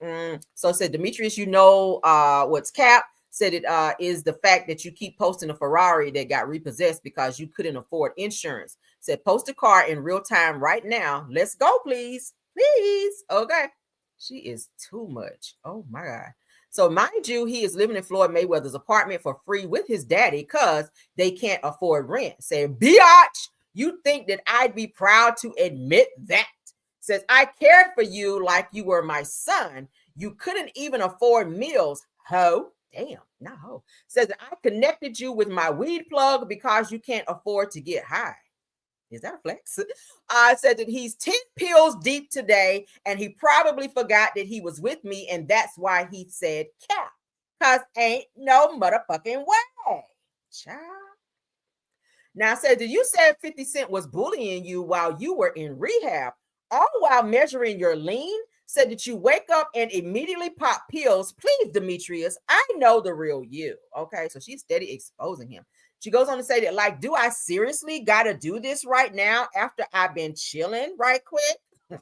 So it said, Demetrius, you know what's cap. said it is the fact that you keep posting a Ferrari that got repossessed because you couldn't afford insurance. Said post a car in real time right now. Let's go, please. Please. Okay. She is too much. Oh my God. So mind you, he is living in Floyd Mayweather's apartment for free with his daddy because they can't afford rent. Saying, biatch, you think that I'd be proud to admit that? Says, I cared for you like you were my son. You couldn't even afford meals, ho. Damn, not ho. Says, I connected you with my weed plug because you can't afford to get high. Is that a flex? I said that he's 10 pills deep today, and he probably forgot that he was with me, and that's why he said cap. Because ain't no motherfucking way. Child. Now, I said, did you say 50 Cent was bullying you while you were in rehab, all while measuring your lean? Said that you wake up and immediately pop pills. Please, Demetrius, I know the real you. Okay, so she's steady exposing him. She goes on to say that, like, do I seriously got to do this right now after I've been chilling right quick?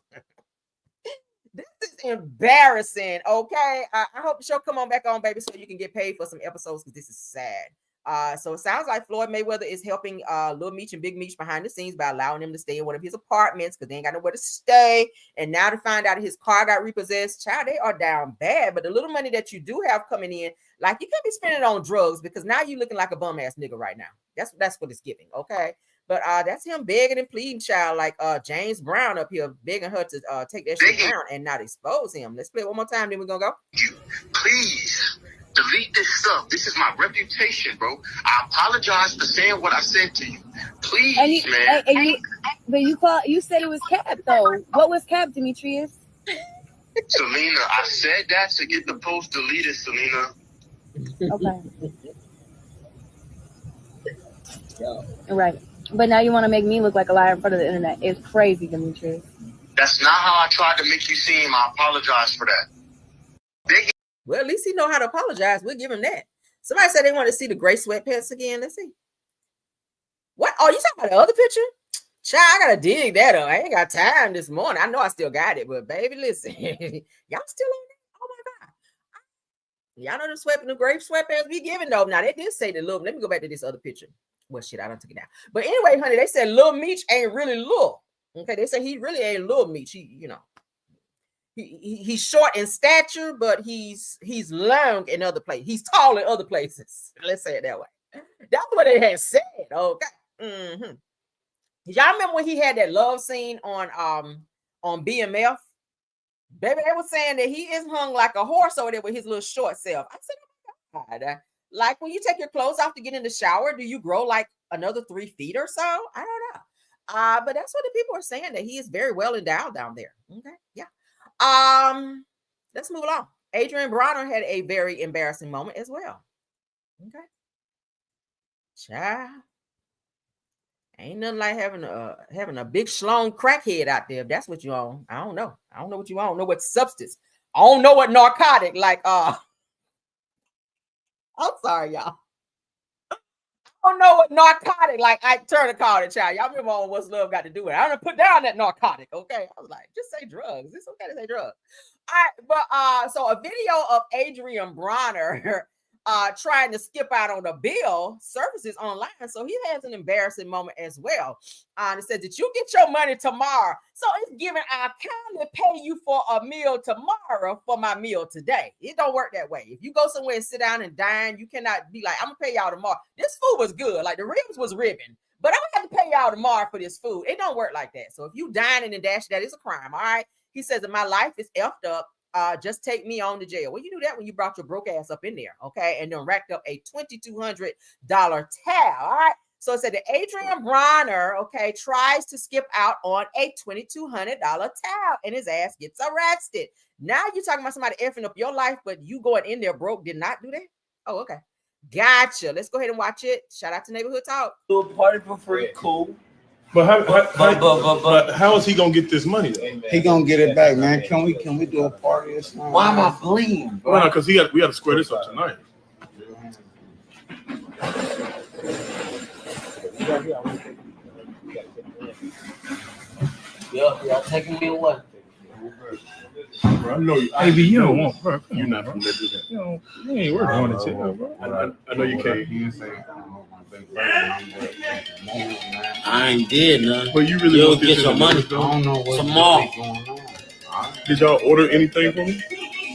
This is embarrassing, okay? I hope the show come on back on, baby, so you can get paid for some episodes because this is sad. So it sounds like Floyd Mayweather is helping Lil Meech and Big Meech behind the scenes by allowing them to stay in one of his apartments because they ain't got nowhere to stay. And now to find out his car got repossessed, child, they are down bad. But the little money that you do have coming in, like, you can't be spending it on drugs because now you're looking like a bum ass nigga right now. That's what it's giving, okay? But that's him begging and pleading, child, like James Brown up here begging her to take that shit down and not expose him. Let's play it one more time, then we're gonna go. Please delete this stuff. This is my reputation, bro. I apologize for saying what I said to you. Please, man. But you said it was cap though. What was cap, Demetrius? Selena, I said that to get the post deleted, Selena. Okay. Right. But now you want to make me look like a liar in front of the internet. It's crazy, Demetrius. That's not how I tried to make you seem. I apologize for that. Well, at least he know how to apologize. We'll give him that. Somebody said they want to see the gray sweatpants again. Let's see. What? Oh, you talking about the other picture? Child, I gotta dig that up. I ain't got time this morning. I know I still got it, but baby, listen. Y'all still on that? Oh my God. Y'all know the gray sweatpants we giving though. Now they did say the little. Let me go back to this other picture. Well, shit, I don't take it down. But anyway, honey, they said Lil Meech ain't really Lil. Okay, they say he really ain't Lil Meech. He, you know, he's short in stature, but he's long in other places. He's tall in other places. Let's say it that way. That's what they had said. Okay. Mm-hmm. Y'all remember when he had that love scene on BMF? Baby, they were saying that he is hung like a horse over there with his little short self. I said, oh my God. Like when you take your clothes off to get in the shower, do you grow like another 3 feet or so? I don't know. But that's what the people are saying, that he is very well endowed down there. Okay, yeah. Let's move along. Adrien Broner had a very embarrassing moment as well. Okay. Child. Ain't nothing like having a big schlong crackhead out there. If that's what you own. I don't know. I don't know what you own. I don't know what substance. I don't know what narcotic, like I'm sorry, y'all. I don't know what narcotic, like Ike Turner called it, child. Y'all remember on What's Love Got to Do with it. I'm gonna put down that narcotic, okay? I was like, just say drugs. It's okay to say drugs. All right, but so a video of Adrien Broner trying to skip out on a bill surfaces online. So he has an embarrassing moment as well. It says that you get your money tomorrow. So it's giving, I kindly pay you for a meal tomorrow for my meal today. It don't work that way. If you go somewhere and sit down and dine, you cannot be like, I'm gonna pay y'all tomorrow. This food was good. Like the ribs was ribbing, but I'm gonna have to pay y'all tomorrow for this food. It don't work like that. So if you dining and dash, that is a crime. All right. He says that my life is effed up. Just take me on to jail. Well, you knew that when you brought your broke ass up in there, okay? And then racked up a $2,200 tab, all right? So it said that Adrien Broner, okay, tries to skip out on a $2,200 tab and his ass gets arrested. Now you're talking about somebody effing up your life, but you going in there broke did not do that? Oh, okay. Gotcha. Let's go ahead and watch it. Shout out to Neighborhood Talk. Do a party for free, cool. But how is he gonna get this money though? He gonna get it back, man. Can we do a party or something? Why am I bleeding, bro? Well, no, because we got to square this up tonight. Y'all taking me away. bro. I know you. AB, you don't want, bro. You're not from there. You ain't working on it, bro. I know you can't. I ain't did nothing. But you really You'll want this get in your the money news, though? tomorrow. Did y'all order anything from me?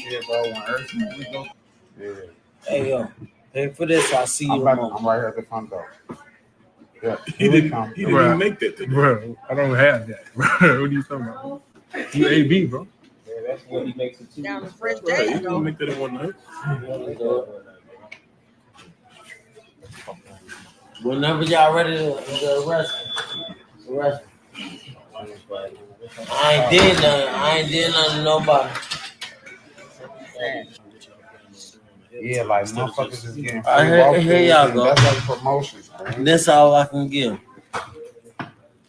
Yeah, bro. When everything we go. Yeah. Hey, yo. Pay for this. I see you tomorrow. I'm right here at the front door. Yeah. He didn't even make that today. Bro, I don't have that. Bro, what are you talking about? You AB, bro. Yeah, that's what he makes it too. Down the fresh Right, day, he didn't make that in one night. Whenever y'all ready to arrest me. I ain't did nothing. I ain't did nothing to nobody. Yeah, like motherfuckers is getting free Here y'all go. That's like promotions, man. That's all I can give.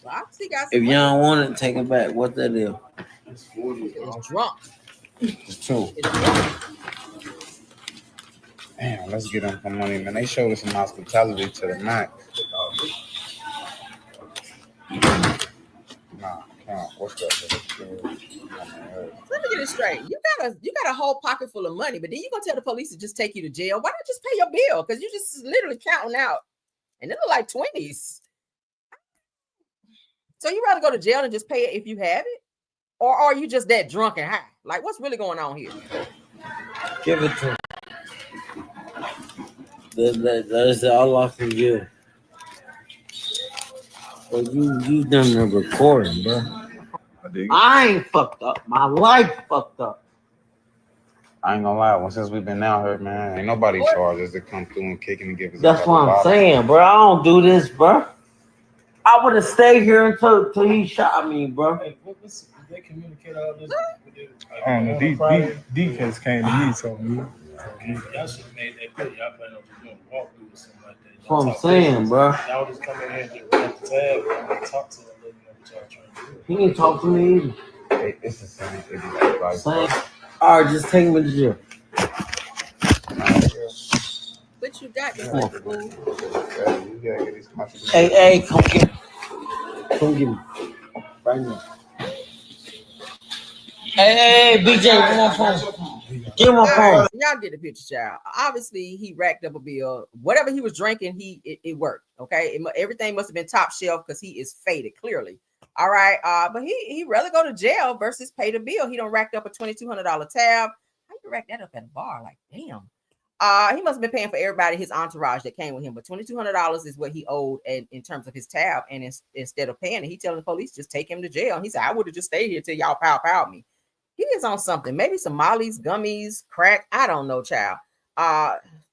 Foxy got If some y'all want it, take it back. What that is? It's drunk. It's two. Damn, let's get them some money, man. They showed us some hospitality to the max. Nah, what's that? Let me get it straight. You got a whole pocket full of money, but then you gonna tell the police to just take you to jail. Why not just pay your bill? Because you just literally counting out, and it look like 20s. So you rather go to jail and just pay it if you have it, or are you just that drunk and high? Like, what's really going on here? Give it to me. That's all I can give. But you done the recording, bro. I ain't fucked up. My life fucked up. I ain't gonna lie. Since we've been out here, man, ain't nobody charged us to come through and kick and give us. That's what I'm saying, bro. I don't do this, bro. I would have stayed here until he shot me, bro. Hey, they communicate all this. I don't know. D case came to me, told me. Y'all should have made that clear. Y'all plan on just doing a walkthrough or something like that. That's what I'm saying, bro. Y'all just come in here and just run up the tab and talk to them, let them know what y'all trying to do. He didn't talk to me either. It's the same. It's like all right, just take me to jail. What you got? Hey, come get me. Come get me. Right now. Hey, BJ, come on phone. Give my phone. Y'all get the picture, child. Obviously, he racked up a bill. Whatever he was drinking, it worked. Okay, everything must have been top shelf because he is faded, clearly. All right, but he rather go to jail versus pay the bill. He done racked up a $2,200 tab. How you rack that up at a bar? Like, damn. He must have been paying for everybody, his entourage that came with him. But $2,200 is what he owed in terms of his tab. And instead of paying it, he telling the police just take him to jail. And he said, I would have just stayed here till y'all pow me. He is on something. Maybe some mollies, gummies, crack. I don't know, child.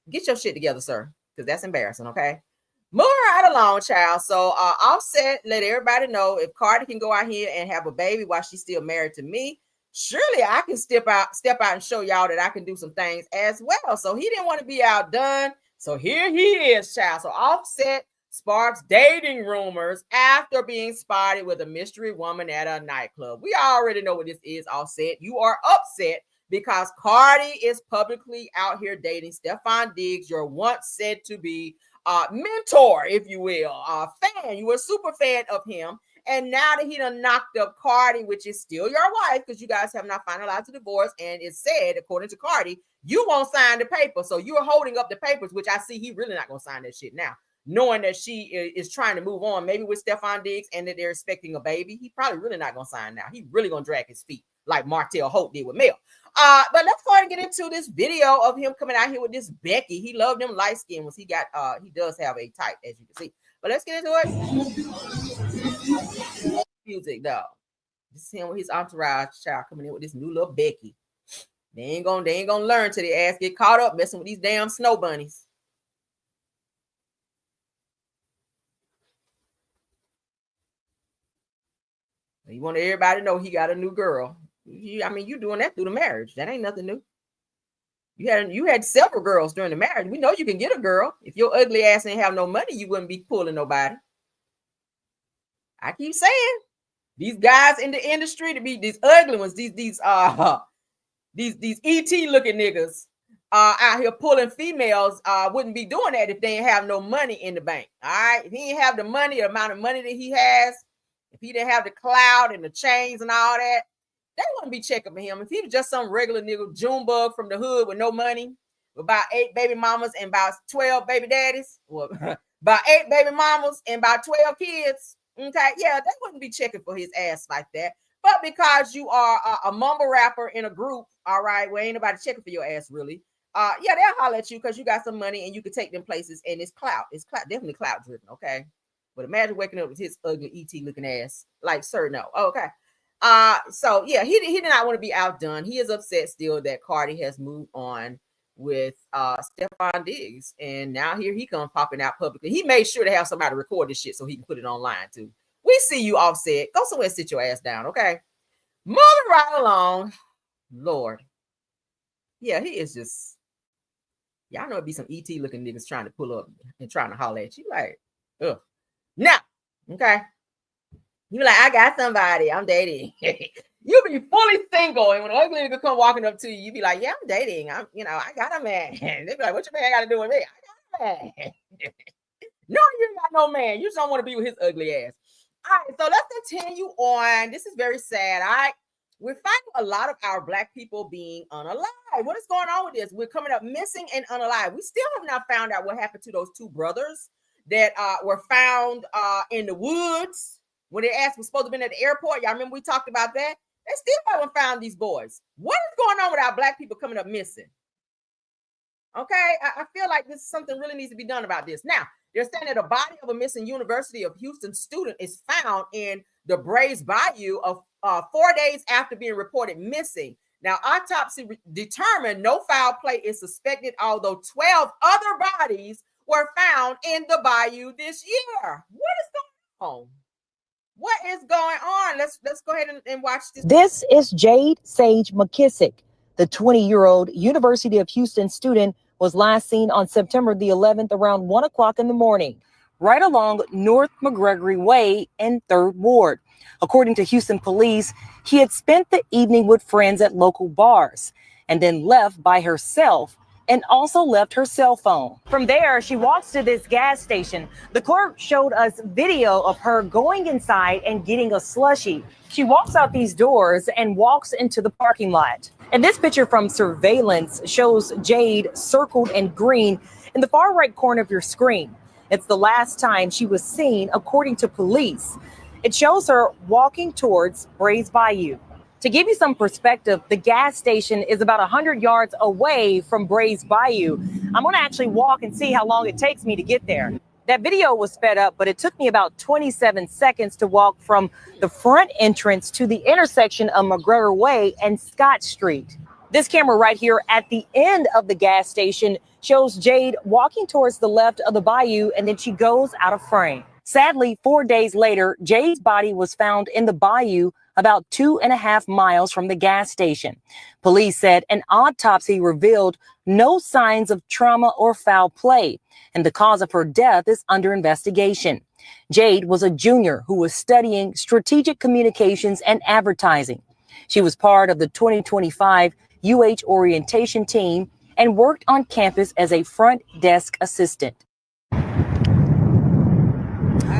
Get your shit together, sir, because that's embarrassing, okay? Moving right along, child. So Offset let everybody know if Carter can go out here and have a baby while she's still married to me, surely I can step out and show y'all that I can do some things as well. So he didn't want to be outdone. So here he is, child. So Offset sparks dating rumors after being spotted with a mystery woman at a nightclub. We already know what this is, Offset. You are upset because Cardi is publicly out here dating Stefan Diggs, your once said to be mentor, if you will, fan. You were a super fan of him. And now that he done knocked up Cardi, which is still your wife, because you guys have not finalized the divorce, and it's said, according to Cardi, you won't sign the paper. So you're holding up the papers, which I see he really not going to sign that shit now, knowing that she is trying to move on, maybe with Stefan Diggs, and that they're expecting a baby. He probably really not going to sign now. He really going to drag his feet like Martell Holt did with Mel. But let's go ahead and get into this video of him coming out here with this Becky. He loved them light skin ones. He does have a type, as you can see. But let's get into it. Music, though. This is him with his entourage child coming in with this new little Becky. They ain't gonna learn till their ass get caught up messing with these damn snow bunnies. You want everybody to know he got a new girl. You doing that through the marriage. That ain't nothing new. You had several girls during the marriage. We know you can get a girl. If your ugly ass ain't have no money, you wouldn't be pulling nobody. I keep saying these guys in the industry to be these ugly ones, these ET looking niggas out here pulling females wouldn't be doing that if they didn't have no money in the bank. All right, if he didn't have the money, the amount of money that he has, if he didn't have the clout and the chains and all that, they wouldn't be checking for him. If he was just some regular nigga Junebug from the hood with no money, with about 8 baby mamas and about 12 baby daddies, well, about 8 baby mamas and about 12 kids, okay, yeah, they wouldn't be checking for his ass like that. But because you are a mumble rapper in a group, all right, where ain't nobody checking for your ass really, yeah, they'll holler at you because you got some money and you can take them places, and it's clout. It's clout, definitely clout driven, okay? But imagine waking up with his ugly ET looking ass. Like, sir, no. Okay. So yeah, he did not want to be outdone. He is upset still that Cardi has moved on with Stefan Diggs, and now here he comes popping out publicly. He made sure to have somebody record this shit so he can put it online too. We see you, Offset. Go somewhere and sit your ass down, okay? Moving right along. Lord. Yeah, he is just, y'all know it'd be some ET looking niggas trying to pull up and trying to holler at you like, ugh. Now, okay. You be like, I got somebody, I'm dating. You be fully single, and when an ugly nigga come walking up to you, you be like, yeah, I'm dating. I got a man. They be like, what your man got to do with me? I got a man. No, you ain't got no man. You just don't want to be with his ugly ass. All right, so let's continue on. This is very sad. We're finding a lot of our Black people being unalive. What is going on with this? We're coming up missing and unalive. We still have not found out what happened to those 2 brothers that were found in the woods when they asked was supposed to be at the airport. Y'all remember we talked about that? They still haven't found these boys. What is going on with our Black people coming up missing? Okay, I feel like this is something really needs to be done about this. Now, they're saying that a body of a missing University of Houston student is found in the Brays Bayou of 4 days after being reported missing. Now, autopsy determined no foul play is suspected, although 12 other bodies were found in the bayou this year. What is going on? What is going on? Let's go ahead and watch this. This is Jade Sage McKissick. The 20-year-old University of Houston student was last seen on September the 11th around 1 o'clock in the morning, right along North McGregory Way in 3rd Ward. According to Houston police, he had spent the evening with friends at local bars and then left by herself and also left her cell phone. From there, she walks to this gas station. The clerk showed us video of her going inside and getting a slushie. She walks out these doors and walks into the parking lot. And this picture from surveillance shows Jade circled in green in the far right corner of your screen. It's the last time she was seen, according to police. It shows her walking towards Brays Bayou. To give you some perspective, the gas station is about 100 yards away from Brays Bayou. I'm going to actually walk and see how long it takes me to get there. That video was sped up, but it took me about 27 seconds to walk from the front entrance to the intersection of McGregor Way and Scott Street. This camera right here at the end of the gas station shows Jade walking towards the left of the bayou, and then she goes out of frame. Sadly, 4 days later, Jade's body was found in the bayou about 2.5 miles from the gas station. Police said an autopsy revealed no signs of trauma or foul play, and the cause of her death is under investigation. Jade was a junior who was studying strategic communications and advertising. She was part of the 2025 UH orientation team and worked on campus as a front desk assistant.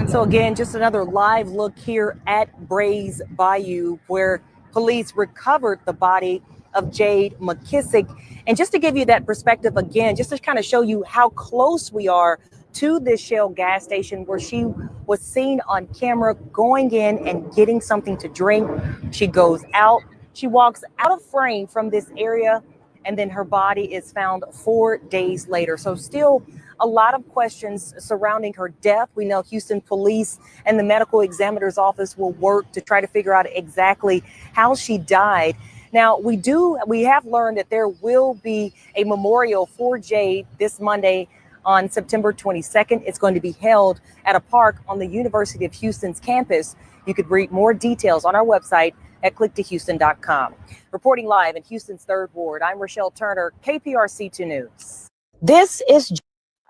So again, just another live look here at Brays Bayou, where police recovered the body of Jade McKissick. And just to give you that perspective again, just to kind of show you how close we are to this Shell gas station where she was seen on camera going in and getting something to drink. She goes out, she walks out of frame from this area, and then her body is found 4 days later. So still a lot of questions surrounding her death. We know Houston police and the medical examiner's office will work to try to figure out exactly how she died. Now, we have learned that there will be a memorial for Jade this Monday on September 22nd. It's going to be held at a park on the University of Houston's campus. You could read more details on our website at clicktohouston.com. Reporting live in Houston's 3rd Ward, I'm Rochelle Turner, KPRC2 News. This is...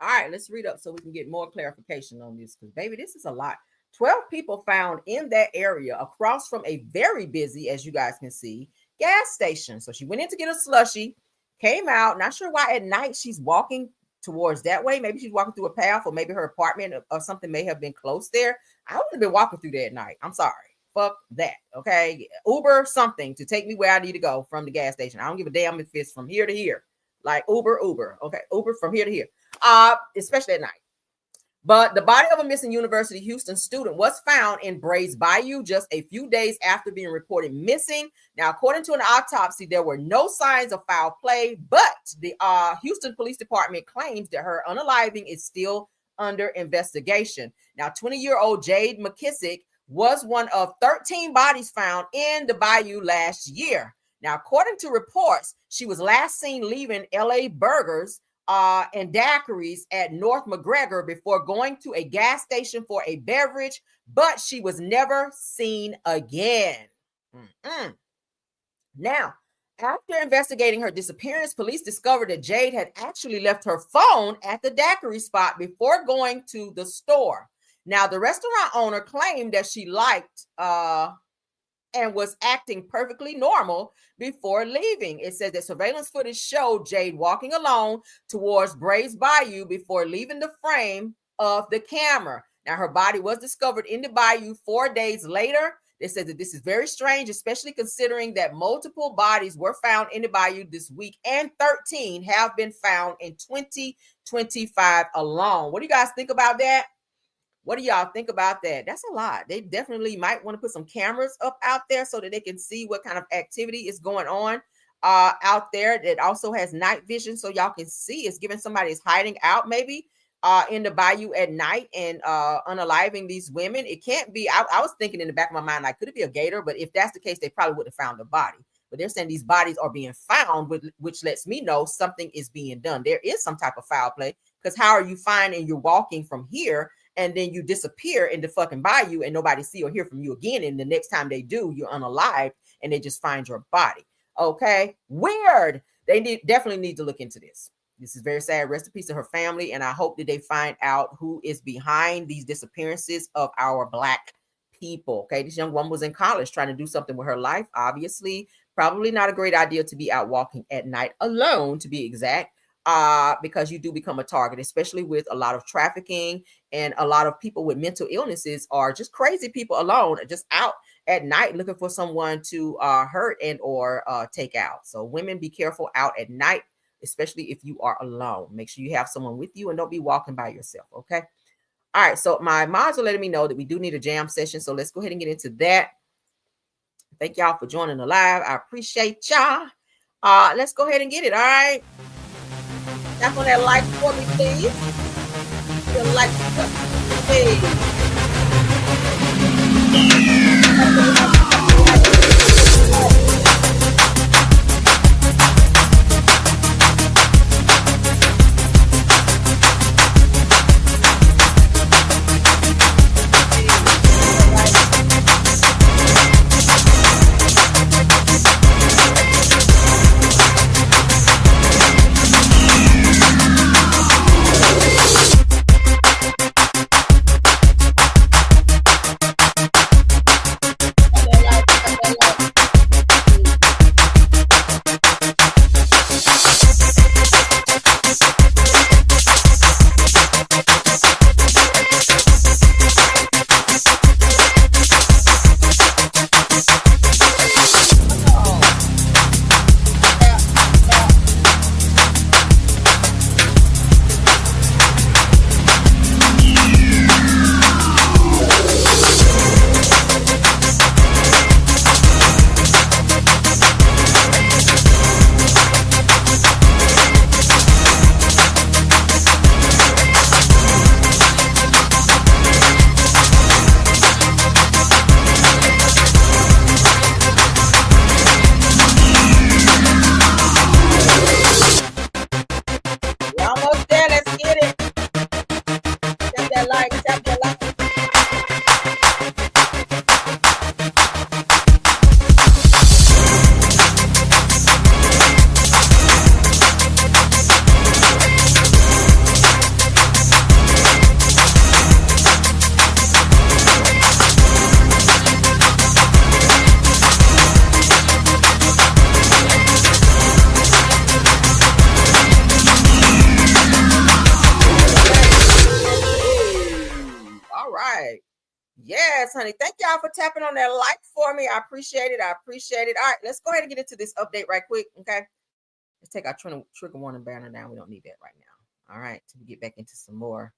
All right, let's read up so we can get more clarification on this, because, baby, this is a lot. 12 people found in that area across from a very busy, as you guys can see, gas station. So she went in to get a slushie, came out. Not sure why at night she's walking towards that way. Maybe she's walking through a path, or maybe her apartment or something may have been close there. I wouldn't have been walking through there at night. I'm sorry. Fuck that. Okay. Uber something to take me where I need to go from the gas station. I don't give a damn if it's from here to here. Like Uber. Okay. Uber from here to here. Especially at night. But the body of a missing University of Houston student was found in Brays Bayou just a few days after being reported missing. Now, according to an autopsy, there were no signs of foul play, but the Houston Police Department claims that her unaliving is still under investigation. Now, 20-year-old Jade McKissick was one of 13 bodies found in the bayou last year. Now, according to reports, she was last seen leaving LA Burgers and daiquiris at North McGregor before going to a gas station for a beverage, but she was never seen again. Now, after investigating her disappearance, police discovered that Jade had actually left her phone at the daiquiri spot before going to the store. Now, the restaurant owner claimed that she liked and was acting perfectly normal before leaving. It says that surveillance footage showed Jade walking alone towards Brays Bayou before leaving the frame of the camera. Now, her body was discovered in the bayou 4 days later. They said that this is very strange, especially considering that multiple bodies were found in the bayou this week and 13 have been found in 2025 alone. What do you guys think about that? What do y'all think about that? That's a lot. They definitely might want to put some cameras up out there so that they can see what kind of activity is going on out there. That also has night vision so y'all can see. It's giving somebody is hiding out maybe in the bayou at night and unaliving these women. It can't be. I was thinking in the back of my mind, like, could it be a gator? But if that's the case, they probably would have found the body. But they're saying these bodies are being found, which lets me know something is being done. There is some type of foul play, because how are you finding you're walking from here and then you disappear in the fucking bayou and nobody see or hear from you again, and the next time they do, you're unalived and they just find your body? Okay, weird. They definitely need to look into this. This is very sad. Rest in peace to her family, and I hope that they find out who is behind these disappearances of our Black people. Okay, this young woman was in college trying to do something with her life. Obviously, probably not a great idea to be out walking at night alone, to be exact. Because you do become a target, especially with a lot of trafficking, and a lot of people with mental illnesses are just crazy people alone, just out at night looking for someone to hurt and or take out. So women, be careful out at night, especially if you are alone. Make sure you have someone with you and don't be walking by yourself. Okay. All right. So my mods are letting me know that we do need a jam session. So let's go ahead and get into that. Thank y'all for joining the live. I appreciate y'all. Let's go ahead and get it. All right. Tap on that like for me, please. Feel like please. Yes, honey. Thank y'all for tapping on that like for me. I appreciate it. I appreciate it. All right, let's go ahead and get into this update right quick. Okay. Let's take our trigger warning banner down. We don't need that right now. All right. So we get back into some more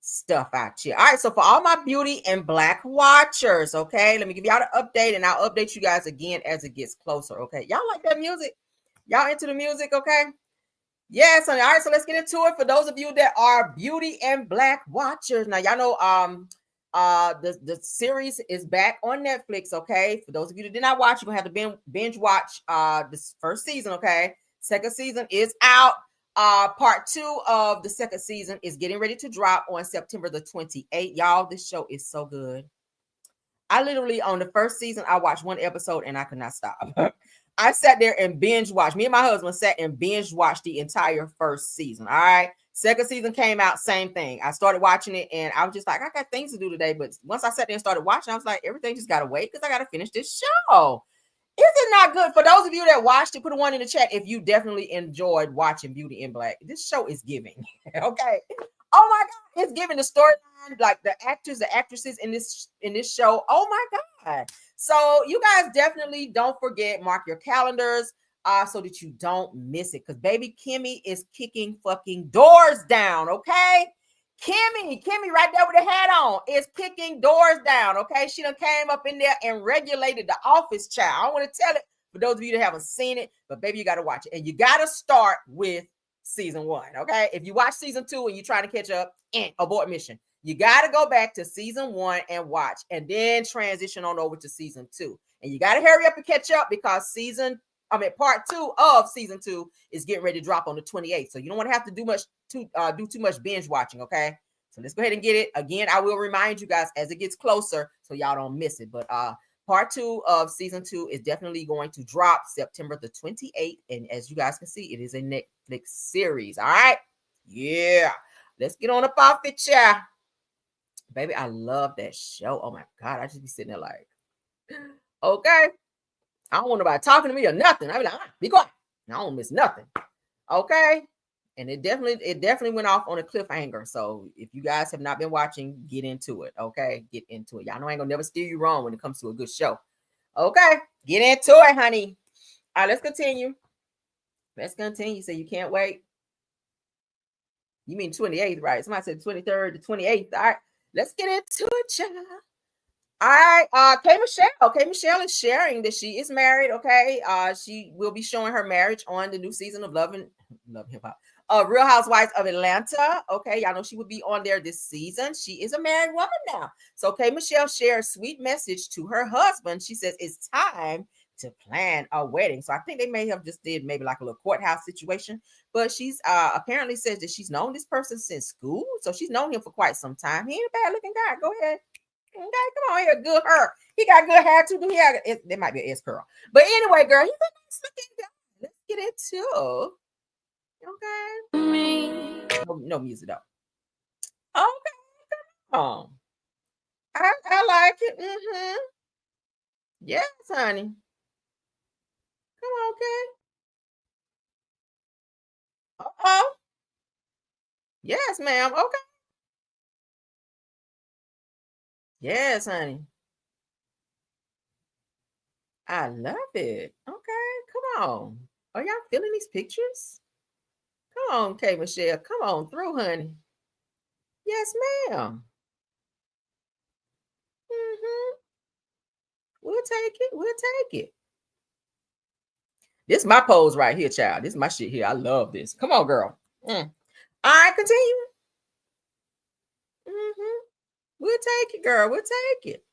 stuff out here. All right. So for all my beauty and black watchers, okay, let me give y'all the update and I'll update you guys again as it gets closer. Okay. Y'all like that music? Y'all into the music? Okay. Yes, honey. All right, so let's get into it. For those of you that are beauty and black watchers, now y'all know the series is back on Netflix. Okay, for those of you that did not watch, you're gonna have to binge watch this first season. Okay, second season is out. Part 2 of the second season is getting ready to drop on September the 28th. Y'all, this show is so good. I literally on the first season I watched one episode and I could not stop. I sat there and binge watched. Me and my husband sat and binge watched the entire first season. All right. Second season came out, same thing. I started watching it and I was just like, I got things to do today. But once I sat there and started watching, I was like, everything just got to wait because I got to finish this show. Is it not good? For those of you that watched it, put a 1 in the chat if you definitely enjoyed watching Beauty in Black. This show is giving. Okay. Oh my God. It's giving the storyline, like the actors, the actresses in this show. Oh my God. So you guys definitely don't forget, mark your calendars so that you don't miss it. Because baby Kimmy is kicking fucking doors down, okay? Kimmy right there with the hat on is kicking doors down, okay? She done came up in there and regulated the Office, child. I don't want to tell it for those of you that haven't seen it, but baby, you got to watch it. And you got to start with season 1, okay? If you watch season 2 and you're trying to catch up, abort mission. You got to go back to season 1 and watch and then transition on over to season 2. And you got to hurry up and catch up because part 2 of season 2 is getting ready to drop on the 28th. So you don't want to have to do too much binge watching, okay? So let's go ahead and get it. Again, I will remind you guys as it gets closer so y'all don't miss it. But part 2 of season 2 is definitely going to drop September the 28th. And as you guys can see, it is a Netflix series. All right? Yeah. Let's get on up off it, child. Baby, I love that show. Oh my God. I just be sitting there like, okay. I don't want nobody talking to me or nothing. I be like, be quiet. I don't miss nothing. Okay. And it definitely went off on a cliffhanger. So if you guys have not been watching, get into it. Okay. Get into it. Y'all know I ain't gonna never steer you wrong when it comes to a good show. Okay. Get into it, honey. All right, let's continue. So you can't wait. You mean 28th, right? Somebody said 23rd to 28th. All right. Let's get into it, child. All right, K Michelle is sharing that she is married. Okay, she will be showing her marriage on the new season of Love Hip Hop, Real Housewives of Atlanta. Okay, y'all know she will be on there this season. She is a married woman now. So K Michelle shares a sweet message to her husband. She says it's time to plan a wedding. So I think they may have just did maybe like a little courthouse situation, but she's apparently says that she's known this person since school. So she's known him for quite some time. He ain't a bad looking guy. Go ahead. Okay, come on here, good hair. He got good hair too. There might be an S curl, but anyway, girl, he's a nice looking guy. Let's get into. Okay. No music though. Okay, come on. I like it. Mm-hmm. Yes, honey. Come on, okay. Uh-oh. Yes, ma'am. Okay. Yes, honey. I love it. Okay, come on. Are y'all feeling these pictures? Come on, K Michelle. Come on through, honey. Yes, ma'am. Mm-hmm. We'll take it. We'll take it. This is my pose right here, child. This is my shit here. I love this. Come on, girl. All right, continue. Mm-hmm. We'll take it, girl. We'll take it.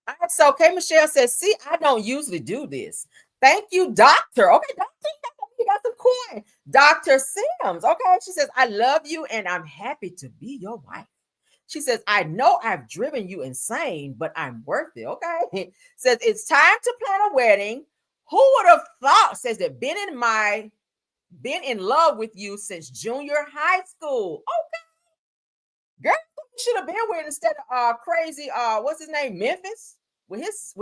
All right, so K Michelle says, see, I don't usually do this. Thank you, doctor. Okay, doctor, you got some coin. Dr. Sims. Okay, she says, I love you and I'm happy to be your wife. She says, I know I've driven you insane, but I'm worth it. Okay. Says, it's time to plan a wedding. Who would have thought? Says that been in love with you since junior high school. Okay. Girl, you should have been with instead of crazy, what's his name? Memphis with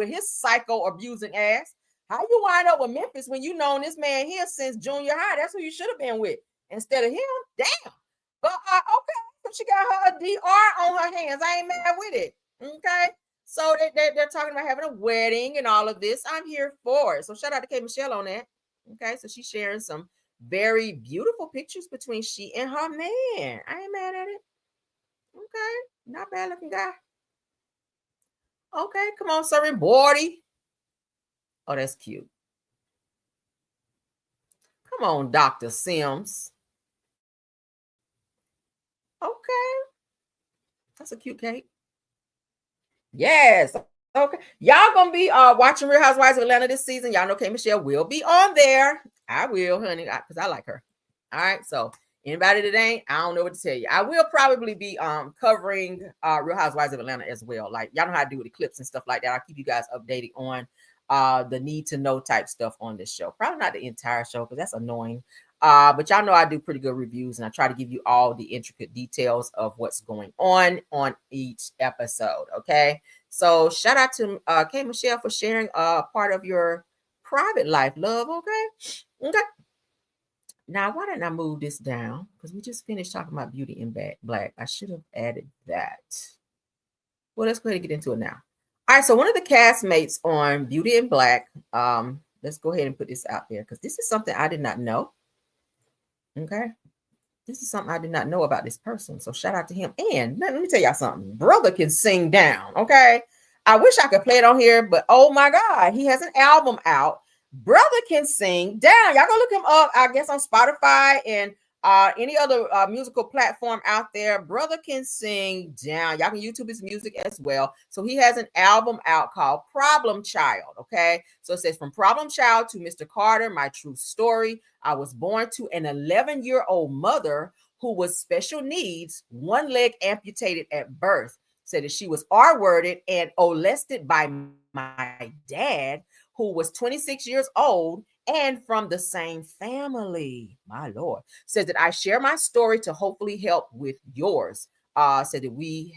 his psycho abusing ass. How you wind up with Memphis when you known this man here since junior high? That's who you should have been with instead of him. Damn. But okay. So She got her a DR on her hands. I ain't mad with it. Okay. So they're talking about having a wedding and all of this. I'm here for it. So shout out to K Michelle on that. Okay. So she's sharing some very beautiful pictures between she and her man. I ain't mad at it. Okay. Not bad looking guy. Okay. Come on, sorry, Bordy. Oh, that's cute. Come on, Dr. Sims. Okay. That's a cute cake. Yes. Okay. Y'all gonna be watching Real Housewives of Atlanta this season. Y'all know K Michelle will be on there. I will, honey, because I like her. All right. So anybody that ain't, I don't know what to tell you. I will probably be covering Real Housewives of Atlanta as well. Like y'all know how to do with the clips and stuff like that. I'll keep you guys updated on the need to know type stuff on this show. Probably not the entire show because that's annoying. But y'all know I do pretty good reviews and I try to give you all the intricate details of what's going on each episode. Okay. So shout out to K Michelle for sharing part of your private life, love. Okay. Okay. Now, why didn't I move this down? Because we just finished talking about Beauty in Black. I should have added that. Well, let's go ahead and get into it now. All right. So one of the castmates on Beauty in Black, let's go ahead and put this out there because this is something I did not know. Okay. This is something I did not know about this person. So shout out to him. And let me tell y'all something. Brother can sing down. Okay. I wish I could play it on here, but oh my God, he has an album out. Brother can sing down. Y'all go look him up, I guess, on Spotify and any other musical platform out there. Brother can sing down. Y'all can YouTube his music as well. So he has an album out called Problem Child. Okay. So it says, from Problem Child to Mr. Carter, my true story. I was born to an 11-year-old mother who was special needs, one leg amputated at birth. Said that she was R-worded and molested by my dad, who was 26 years old and from the same family. My Lord. Says that I share my story to hopefully help with yours. Said that we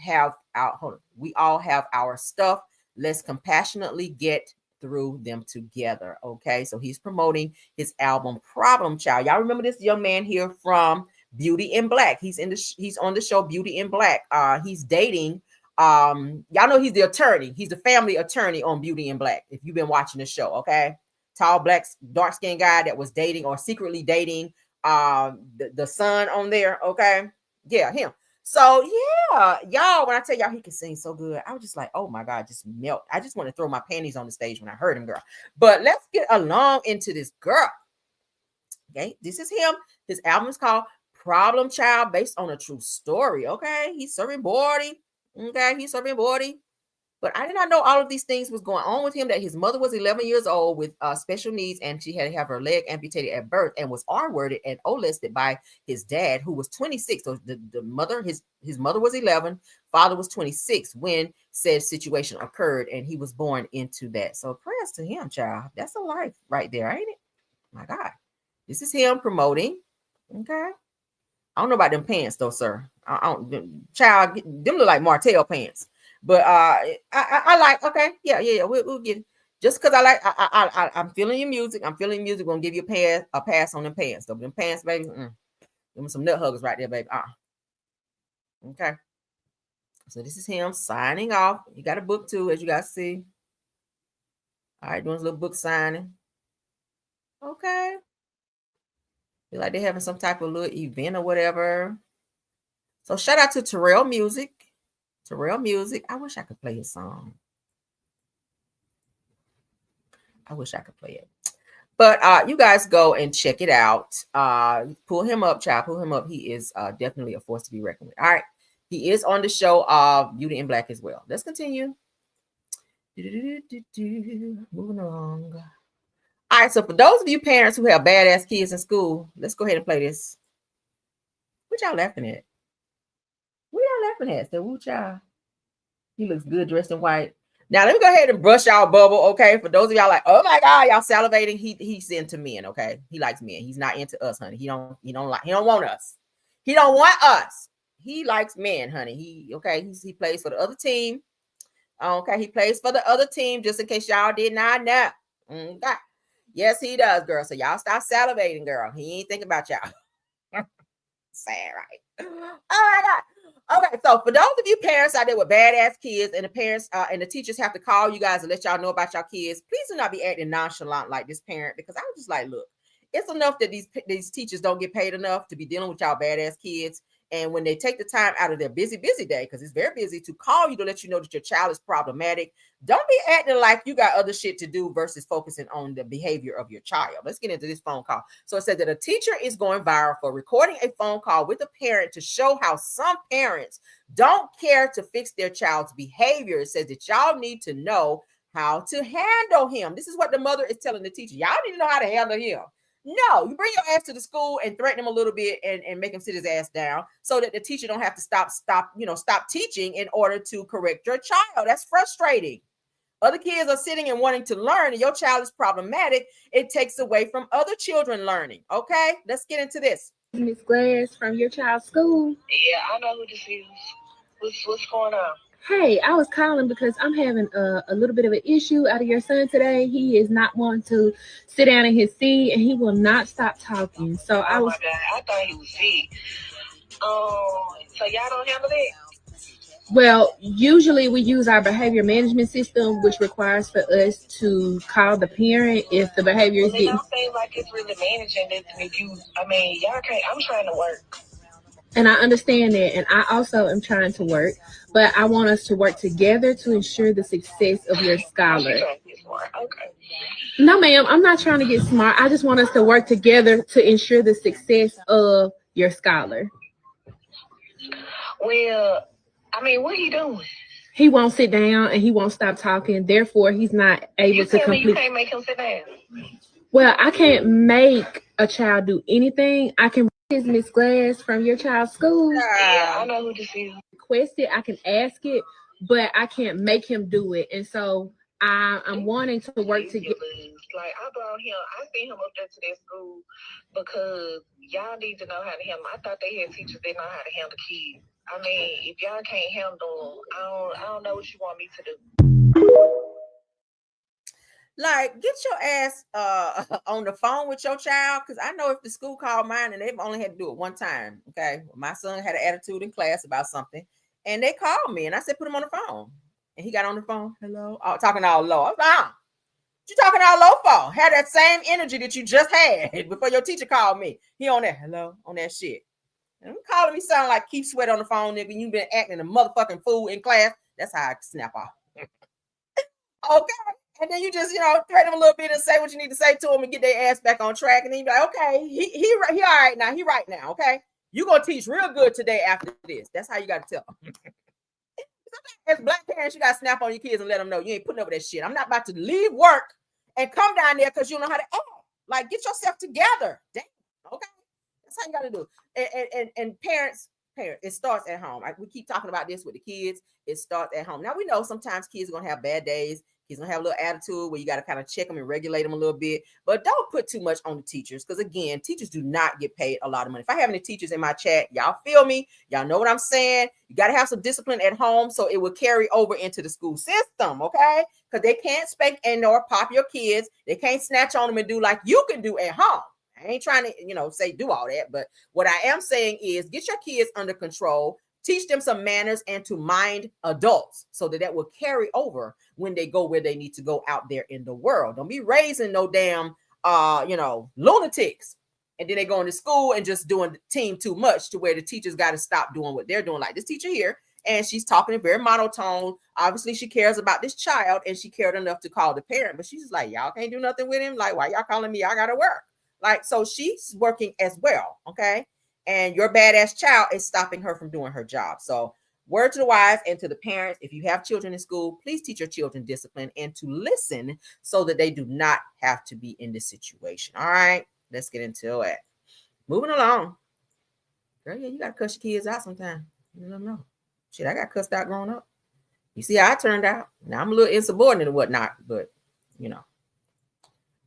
all have our stuff. Let's compassionately get through them together. Okay. So he's promoting his album Problem Child. Y'all remember this young man here from Beauty in Black. He's on the show Beauty in Black. He's dating. Y'all know he's the attorney. He's the family attorney on Beauty in Black. If you've been watching the show, okay. Tall, black, dark-skinned guy that was dating or secretly dating the son on there. Okay. Yeah, him. So yeah, y'all, when I tell y'all he can sing so good, I was just like, oh my God, just melt. I just want to throw my panties on the stage when I heard him, girl. But let's get along into this girl. Okay, this is him. His album is called Problem Child, based on a true story. Okay, he's serving Bordy. Okay, he's serving Bordy. But I did not know all of these things was going on with him, that his mother was 11 years old with special needs, and she had to have her leg amputated at birth and was R-worded and molested by his dad, who was 26. So the mother, his mother was 11, father was 26 when said situation occurred, and he was born into that. So prayers to him, child. That's a life right there, ain't it? My God. This is him promoting. Okay. I don't know about them pants though, sir. Child, them look like Martell pants. But I like, okay, yeah, we'll get it. Just because I'm feeling your music. I'm feeling music. Gonna give you a pass on them pants. So them pants, baby. Them some nut huggers right there, baby. Okay. So this is him signing off. You got a book too, as you guys see. All right, doing his little book signing. Okay. Feel like they're having some type of little event or whatever. So shout out to Terrell Music. Terrell Music. I wish I could play his song. I wish I could play it. But you guys go and check it out. Pull him up, child. Pull him up. He is definitely a force to be reckoned with. All right. He is on the show of Beauty in Black as well. Let's continue. Moving along. All right. So for those of you parents who have badass kids in school, let's go ahead and play this. What y'all laughing at? What y'all laughing at? So, woo, child. He looks good dressed in white. Now, let me go ahead and brush y'all bubble, okay? For those of y'all like, oh my God, y'all salivating. He's into men, okay? He likes men. He's not into us, honey. He don't want us. He don't want us. He likes men, honey. He plays for the other team. Okay, he plays for the other team, just in case y'all did not know. Okay. Yes, he does, girl. So y'all stop salivating, girl. He ain't thinking about y'all. Sad, right? Oh my God. Okay, so for those of you parents out there with badass kids, and the parents and the teachers have to call you guys and let y'all know about your kids, please do not be acting nonchalant like this parent, because I was just like, look, it's enough that these teachers don't get paid enough to be dealing with y'all badass kids. And when they take the time out of their busy day, because it's very busy, to call you to let you know that your child is problematic, don't be acting like you got other shit to do versus focusing on the behavior of your child. Let's get into this phone call. So it says that a teacher is going viral for recording a phone call with a parent to show how some parents don't care to fix their child's behavior. It says that y'all need to know how to handle him. This is what the mother is telling the teacher. Y'all need to know how to handle him. No, you bring your ass to the school and threaten him a little bit and make him sit his ass down so that the teacher don't have to stop teaching in order to correct your child. That's frustrating. Other kids are sitting and wanting to learn, and your child is problematic. It takes away from other children learning. Okay, let's get into this. Miss Glass from your child's school. Yeah, I know who this is. What's going on? Hey, I was calling because I'm having a little bit of an issue out of your son today. He is not wanting to sit down in his seat, and he will not stop talking. So Oh my God, I thought he was sick. So y'all don't handle that? Well, usually we use our behavior management system, which requires for us to call the parent if the behavior is getting. It don't seem like it's really managing this with you. I mean, y'all can't. I'm trying to work. And I understand that, and I also am trying to work, but I want us to work together to ensure the success of your scholar. Okay. No, ma'am, I'm not trying to get smart. I just want us to work together to ensure the success of your scholar. Well, I mean, what are you doing? He won't sit down and he won't stop talking. Therefore, he's not able to complete. You can't make him sit down. Well, I can't make a child do anything. I can is Miss Glass from your child's school. Yeah, I know who this is. Request it, I can ask it, but I can't make him do it. And so I'm wanting to work together. Like I brought him, I sent him up there to that school because y'all need to know how to handle. I thought they had teachers that know how to handle kids. I mean, if y'all can't handle them, I don't know what you want me to do. Like, get your ass on the phone with your child, because I know if the school called mine and they've only had to do it one time. Okay, my son had an attitude in class about something, and they called me, and I said, put him on the phone, and he got on the phone. Hello, talking all low. I was like, what you talking all low for? Had that same energy that you just had before your teacher called me. He on that hello on that shit. And I'm calling me sound like Keith Sweat on the phone, nigga. You been acting a motherfucking fool in class. That's how I snap off. Okay. And then you just, threaten them a little bit and say what you need to say to them and get their ass back on track. And then you be like, okay, he all right now. He right now, okay? You going to teach real good today after this. That's how you got to tell them. As black parents, you got to snap on your kids and let them know you ain't putting up with that shit. I'm not about to leave work and come down there because you don't know how to act. Like, get yourself together. Damn, okay? That's how you got to do. And parents, it starts at home. We keep talking about this with the kids. It starts at home. Now, we know sometimes kids are going to have bad days. He's going to have a little attitude where you got to kind of check them and regulate them a little bit. But don't put too much on the teachers because, again, teachers do not get paid a lot of money. If I have any teachers in my chat, y'all feel me? Y'all know what I'm saying? You got to have some discipline at home so it will carry over into the school system, okay? Because they can't spank and or pop your kids. They can't snatch on them and do like you can do at home. I ain't trying to, say do all that. But what I am saying is get your kids under control. Teach them some manners and to mind adults so that will carry over when they go where they need to go out there in the world. Don't be raising no damn, lunatics. And then they go into school and just doing the team too much to where the teachers got to stop doing what they're doing. Like this teacher here, and she's talking in very monotone. Obviously, she cares about this child and she cared enough to call the parent, but she's just like, y'all can't do nothing with him. Like, why y'all calling me? I got to work. Like, so she's working as well. Okay. And your badass child is stopping her from doing her job. So word to the wise and to the parents, if you have children in school, please teach your children discipline and to listen so that they do not have to be in this situation. All right, let's get into it. Moving along. Girl, yeah, you got to cuss your kids out sometime. You let them know. Shit, I got cussed out growing up. You see how I turned out. Now I'm a little insubordinate and whatnot, but,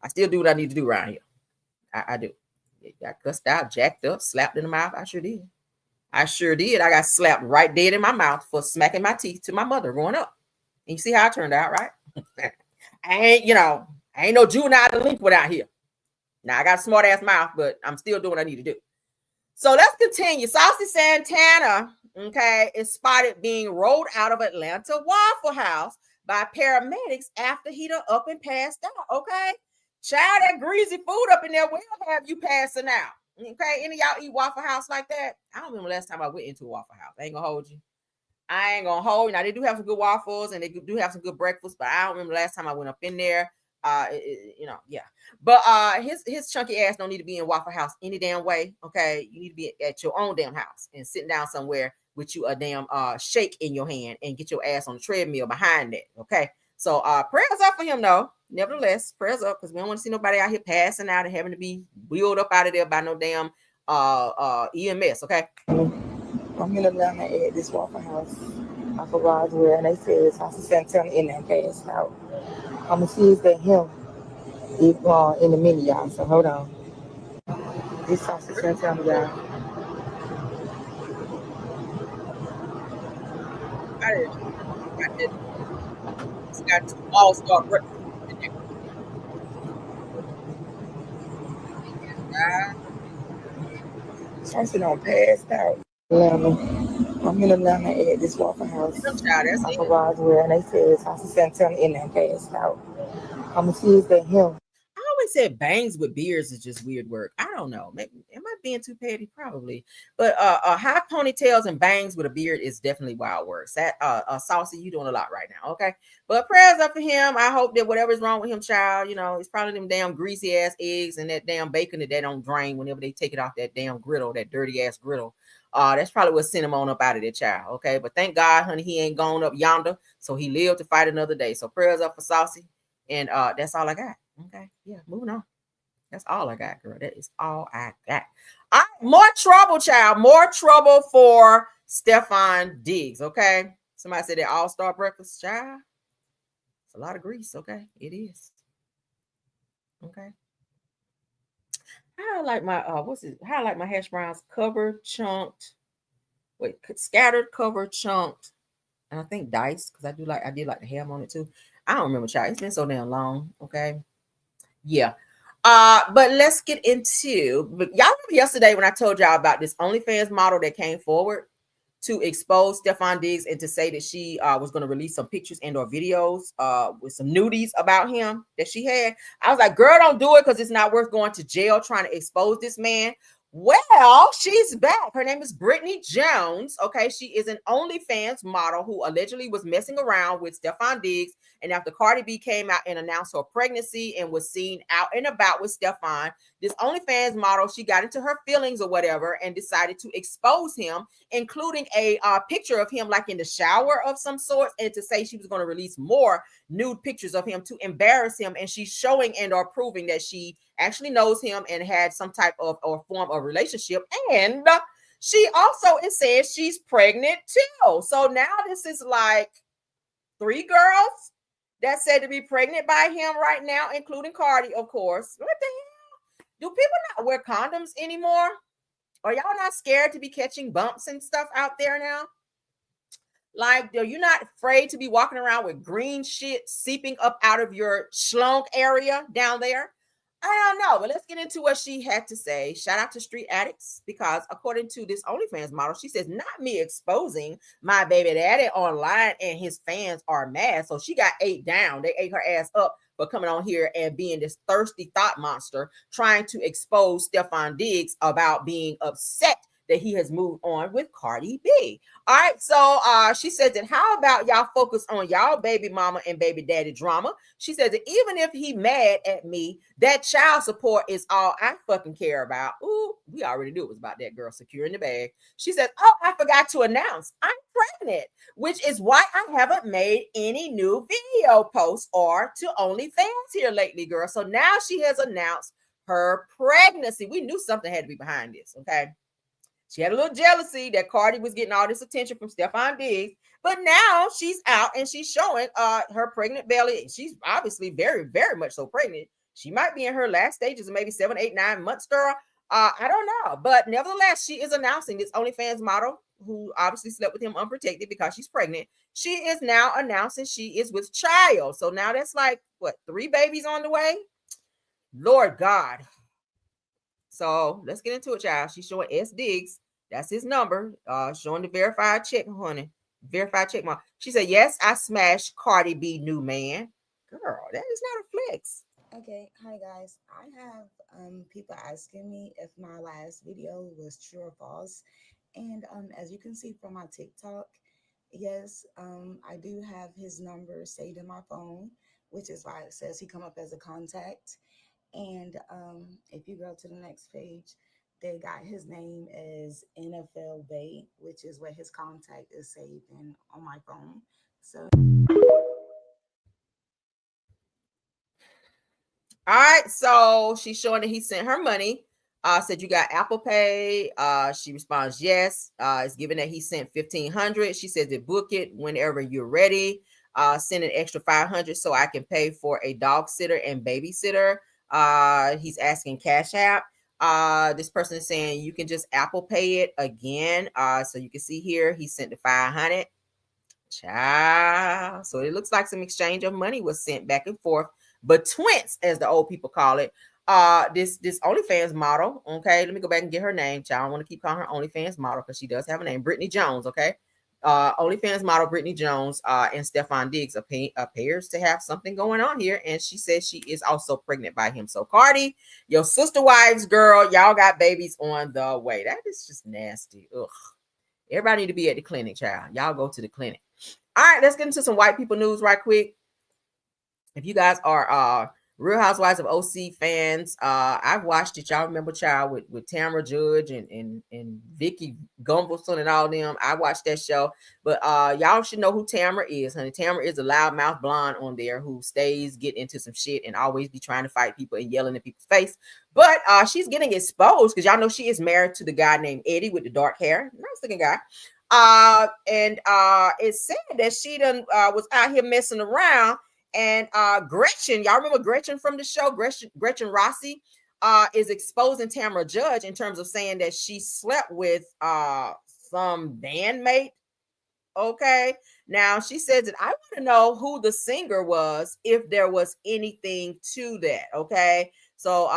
I still do what I need to do around here. I do. Got cussed out, jacked up, slapped in the mouth. I sure did. I got slapped right dead in my mouth for smacking my teeth to my mother growing up. And you see how I turned out, right? I ain't no juvenile delinquent out here. Now I got a smart ass mouth, but I'm still doing what I need to do. So let's continue. Saucy Santana, okay, is spotted being rolled out of Atlanta Waffle House by paramedics after he done up and passed out. Okay, child, that greasy food up in there will have you passing out. Okay, any of y'all eat Waffle House like that? I don't remember last time I went into a Waffle House. I ain't gonna hold you. Now they do have some good waffles and they do have some good breakfast, but I don't remember last time I went up in there. Yeah. But his chunky ass don't need to be in Waffle House any damn way. Okay, you need to be at your own damn house and sitting down somewhere with you a damn shake in your hand and get your ass on the treadmill behind that. Okay, so prayers up for him though. Nevertheless, prayers up, because we don't want to see nobody out here passing out and having to be wheeled up out of there by no damn EMS. Okay. I'm in Atlanta at this Waffle House off of Roswell, and they said it's Saucy Santana in there passed out. I'm gonna see is that him in a minute, y'all. So hold on. This Saucy Santana, y'all. It's got some all-star breakfast in there. Saucy done passed out. Atlanta. I'm in Atlanta at this Waffle House off of Roswell, and they said Saucy Santana in there passed out. I'm gonna see is that him. I always said bangs with beards is just weird work. I don't know. Maybe, am I being too petty? Probably. But high ponytails and bangs with a beard is definitely wild work. That Saucy, you doing a lot right now. Okay. But prayers up for him. I hope that whatever's wrong with him, child, it's probably them damn greasy ass eggs and that damn bacon that they don't drain whenever they take it off that damn griddle, that dirty ass griddle. That's probably what sent him on up out of there, child. Okay. But thank God, honey, he ain't gone up yonder. So he lived to fight another day. So prayers up for Saucy. And that's all I got. Okay. Yeah, moving on. That's all I got, girl. That is all I got. All right, more trouble, child. More trouble for Stefan Diggs. Okay. Somebody said that all-star breakfast, child. It's a lot of grease. Okay. It is. Okay. I like my how I like my hash browns covered, chunked, scattered, covered, chunked, and I think diced, because I did like the ham on it too. I don't remember, child. It's been so damn long. Okay. Yeah. But let's get into, but y'all remember yesterday when I told y'all about this OnlyFans model that came forward to expose Stefan Diggs and to say that she was going to release some pictures and or videos with some nudies about him that she had. I was like, girl, don't do it, because it's not worth going to jail trying to expose this man. Well, she's back. Her name is Brittany Jones. Okay, she is an OnlyFans model who allegedly was messing around with Stefan Diggs. And after Cardi B came out and announced her pregnancy and was seen out and about with Stefan, this OnlyFans model, she got into her feelings or whatever and decided to expose him, including a picture of him like in the shower of some sort, and to say she was going to release more nude pictures of him to embarrass him. And she's showing and or proving that she actually knows him and had some type of or form of relationship. And she also is saying she's pregnant too. So now this is like 3 girls that said to be pregnant by him right now, including Cardi, of course. What the hell? Do people not wear condoms anymore? Are y'all not scared to be catching bumps and stuff out there now? Like, are you not afraid to be walking around with green shit seeping up out of your schlong area down there? I don't know, but let's get into what she had to say. Shout out to Street Addicts, because according to this OnlyFans model, she says, not me exposing my baby daddy online and his fans are mad. So she got ate down. They ate her ass up for coming on here and being this thirsty thought monster, trying to expose Stefan Diggs about being upset that he has moved on with Cardi B. All right, so she says that how about y'all focus on y'all baby mama and baby daddy drama? She says that even if he mad at me, that child support is all I fucking care about. Ooh, we already knew it was about that girl securing the bag. She says, oh, I forgot to announce I'm pregnant, which is why I haven't made any new video posts or to OnlyFans here lately, girl. So now she has announced her pregnancy. We knew something had to be behind this, okay? She had a little jealousy that Cardi was getting all this attention from Stefan Diggs, but now she's out and she's showing her pregnant belly. She's obviously very, very much so pregnant. She might be in her last stages of maybe 7, 8, 9 months, girl. I don't know, but nevertheless, she is announcing this OnlyFans model who obviously slept with him unprotected because she's pregnant. She is now announcing she is with child. So now that's like, what, 3 babies on the way? Lord God. So let's get into it, y'all. She's showing S. Diggs. That's his number. Showing the verified check, honey. Verified check mark. She said, yes, I smashed Cardi B new man. Girl, that is not a flex. Okay, hi guys. I have people asking me if my last video was true or false. And as you can see from my TikTok, yes, I do have his number saved in my phone, which is why it says he come up as a contact. And if you go to the next page, they got his name as NFL Bay, which is where his contact is saved in on my phone. So all right, so she's showing that he sent her money. Said you got Apple Pay. She responds yes. It's given that he sent $1,500. She said to book it whenever you're ready. Send an extra $500 so I can pay for a dog sitter and babysitter. He's asking Cash App. This person is saying you can just Apple Pay it again. So you can see here he sent the $500. Child. So it looks like some exchange of money was sent back and forth. But twins, as the old people call it, this OnlyFans model. Okay, let me go back and get her name. Child, I want to keep calling her OnlyFans model because she does have a name, Brittany Jones. Okay, OnlyFans model Brittany Jones and Stefan Diggs appears to have something going on here, and she says she is also pregnant by him. So Cardi, your sister wives, girl, y'all got babies on the way. That is just nasty. Ugh. Everybody need to be at the clinic, child. Y'all go to the clinic. All right, let's get into some white people news right quick. If you guys are Real Housewives of OC fans, I've watched it. Y'all remember, child, with Tamara Judge and Vicky Gunvalson and all them. I watched that show. But y'all should know who Tamara is, honey. Tamara is a loudmouth blonde on there who stays getting into some shit and always be trying to fight people and yelling in people's face. But she's getting exposed because y'all know she is married to the guy named Eddie with the dark hair. Nice looking guy. And it's said that she done was out here messing around. And Gretchen, y'all remember Gretchen from the show? Gretchen Rossi is exposing Tamara Judge in terms of saying that she slept with some bandmate. Okay. Now she says that I want to know who the singer was, if there was anything to that. Okay. So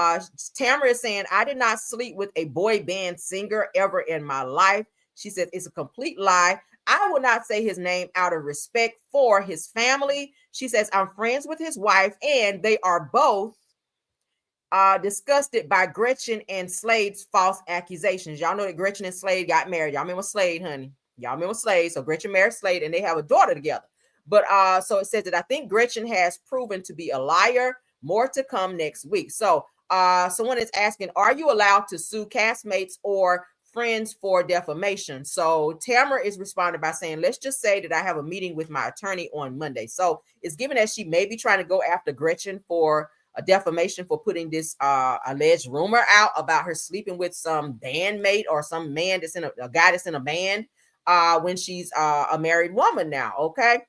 Tamara is saying, I did not sleep with a boy band singer ever in my life. She said it's a complete lie. I will not say his name out of respect for his family. She says, I'm friends with his wife, and they are both disgusted by Gretchen and Slade's false accusations. Y'all know that Gretchen and Slade got married. Y'all remember Slade, honey? Y'all remember Slade? So Gretchen married Slade, and they have a daughter together. But so it says that I think Gretchen has proven to be a liar. More to come next week. So someone is asking, are you allowed to sue castmates or friends for defamation? So Tamara is responding by saying, let's just say that I have a meeting with my attorney on Monday. So it's given that she may be trying to go after Gretchen for a defamation for putting this alleged rumor out about her sleeping with some bandmate or some man that's in a guy that's in a band when she's a married woman now. Okay.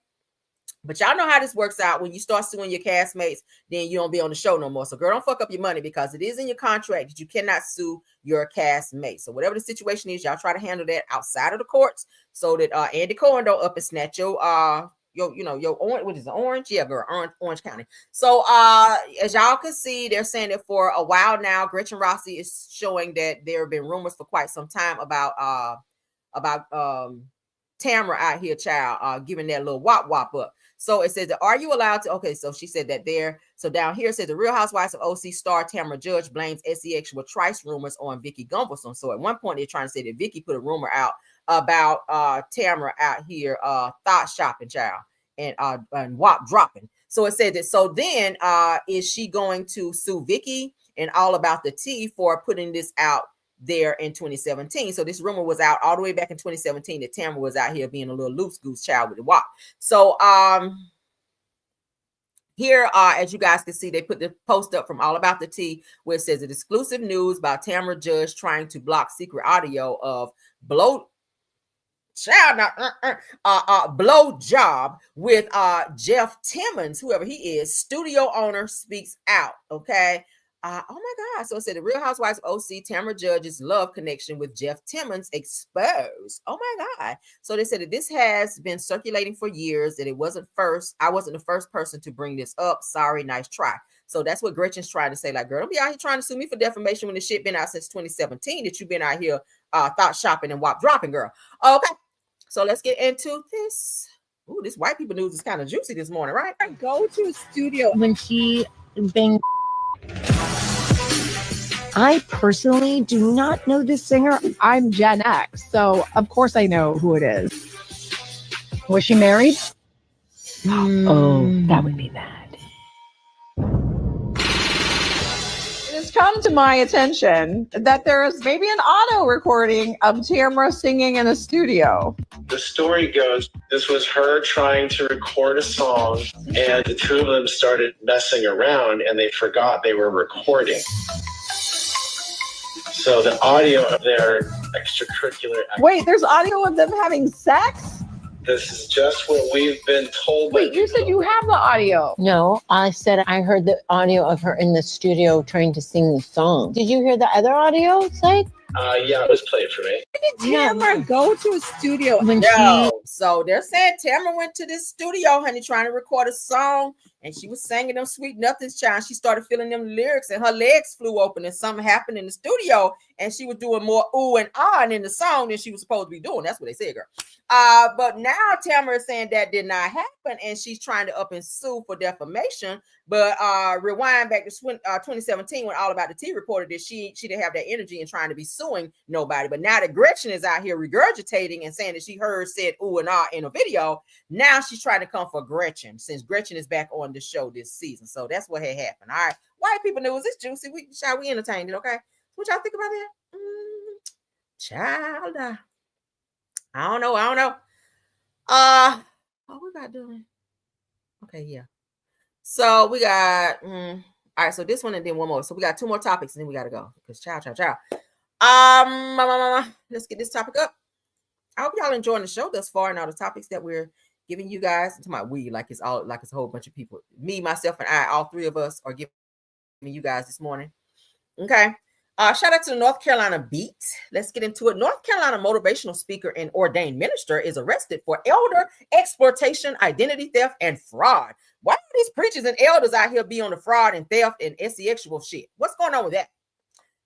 But y'all know how this works out. When you start suing your castmates, then you don't be on the show no more. So girl, don't fuck up your money because it is in your contract that you cannot sue your castmates. So whatever the situation is, y'all try to handle that outside of the courts so that Andy Cohen don't up and snatch your orange, what is it, orange? Yeah, girl, Orange County. So as y'all can see, they're saying that for a while now, Gretchen Rossi is showing that there have been rumors for quite some time about Tamara out here, child, giving that little wop up. So it says, are you allowed to? Okay, so she said that there. So down here it says the Real Housewives of OC star Tamara Judge blames sexual trice rumors on Vicky Gunvalson. So at one point they're trying to say that Vicky put a rumor out about Tamara out here thought shopping, child, and wop dropping. So it said that. So then is she going to sue Vicky and all about the tea for putting this out there in 2017? So this rumor was out all the way back in 2017 that Tamara was out here being a little loose goose child with the WAP. So here as you guys can see, they put the post up from All About the Tea where it says an exclusive news about Tamara Judge trying to block secret audio of blow job with Jeff Timmons, whoever he is. Studio owner speaks out. Okay. Oh my God. So it said the Real Housewives of OC, Tamara Judge's love connection with Jeff Timmons exposed. Oh my God. So they said that this has been circulating for years, that it wasn't first. I wasn't the first person to bring this up. Sorry, nice try. So that's what Gretchen's trying to say. Like, girl, don't be out here trying to sue me for defamation when the shit been out since 2017 that you've been out here thought shopping and wop dropping, girl. Okay, so let's get into this. Ooh, this white people news is kind of juicy this morning, right? Go to a studio when she banged. I personally do not know this singer. I'm Gen X, so of course I know who it is. Was she married? Oh, that would be bad. It has come to my attention that there is maybe an auto recording of Tamara singing in a studio. The story goes, this was her trying to record a song, and the two of them started messing around, and they forgot they were recording. So the audio of their extracurricular activity. Wait, there's audio of them having sex? This is just what we've been told. Wait, you said you have the audio. No, I said I heard the audio of her in the studio trying to sing the song. Did you hear the other audio, Syed? Yeah, it was played for me. When did Tamara go to a studio? So they're saying Tamara went to this studio, honey, trying to record a song, and she was singing them Sweet Nothings, child. She started feeling them lyrics, and her legs flew open, and something happened in the studio, and she was doing more ooh and ah in the song than she was supposed to be doing. That's what they said, girl. But now Tamara is saying that did not happen, and she's trying to up and sue for defamation. But rewind back to 2017 when All About the Tea reported that she didn't have that energy and trying to be suing nobody. But now that Gretchen is out here regurgitating and saying that she said ooh and ah in a video, now she's trying to come for Gretchen since Gretchen is back on the show this season. So that's what had happened. All right, white people news, it's juicy. Shall we entertain it? Okay, what y'all think about that? Child, I don't know. What we got doing? Okay, yeah. So we got all right. So this one and then one more. So we got two more topics and then we gotta go because child. Let's get this topic up. I hope y'all enjoying the show thus far and all the topics that we're giving you guys. To my we like it's a whole bunch of people. Me, myself, and I, all three of us are giving you guys this morning. Okay. Shout out to the North Carolina beat. Let's get into it. North Carolina motivational speaker and ordained minister is arrested for elder exploitation, identity theft, and fraud. Why are these preachers and elders out here be on the fraud and theft and sexual shit? What's going on with that?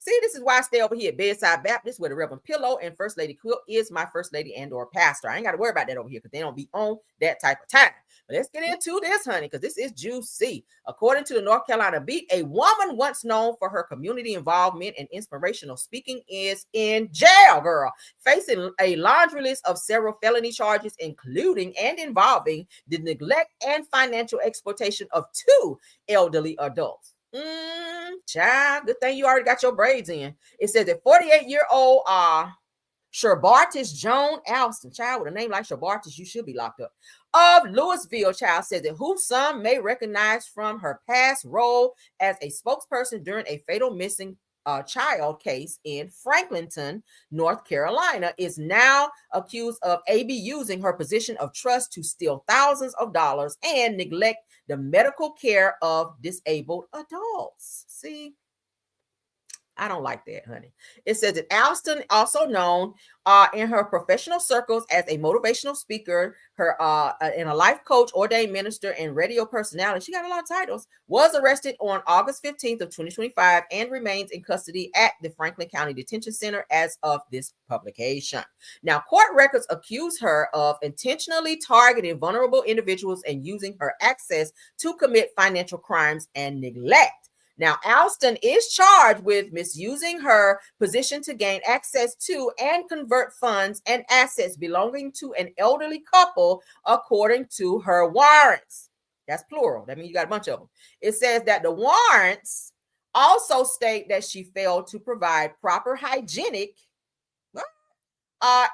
See, this is why I stay over here at Bedside Baptist, where the Reverend Pillow and First Lady Quilt is my first lady and or pastor. I ain't got to worry about that over here because they don't be on that type of time. But let's get into this, honey, because this is juicy. According to the North Carolina Beat, a woman once known for her community involvement and inspirational speaking is in jail, girl, facing a laundry list of several felony charges, including and involving the neglect and financial exploitation of two elderly adults. Child, good thing you already got your braids in. It says that 48-year-old Sherbartis Joan Alston, child, with a name like Sherbartis, you should be locked up, of Louisville, child, says that who some may recognize from her past role as a spokesperson during a fatal missing child case in Franklinton, North Carolina, is now accused of using her position of trust to steal thousands of dollars and neglect the medical care of disabled adults. See, I don't like that, honey. It says that Alston, also known in her professional circles as a motivational speaker, and a life coach, ordained minister, and radio personality, she got a lot of titles, was arrested on August 15th of 2025 and remains in custody at the Franklin County Detention Center as of this publication. Now, court records accuse her of intentionally targeting vulnerable individuals and using her access to commit financial crimes and neglect. Now, Alston is charged with misusing her position to gain access to and convert funds and assets belonging to an elderly couple, according to her warrants. That's plural. That means you got a bunch of them. It says that the warrants also state that she failed to provide proper hygienic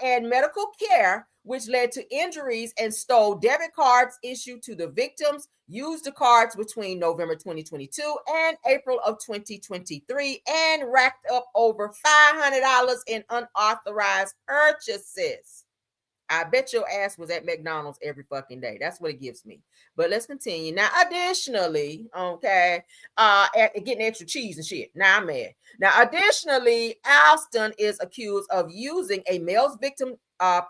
and medical care, which led to injuries, and stole debit cards issued to the victims, used the cards between November 2022 and April of 2023, and racked up over $500 in unauthorized purchases. I bet your ass was at McDonald's every fucking day. That's what it gives me. But let's continue. Now, additionally, okay, getting extra cheese and shit. Now I'm mad. Now, additionally, Alston is accused of using a male victim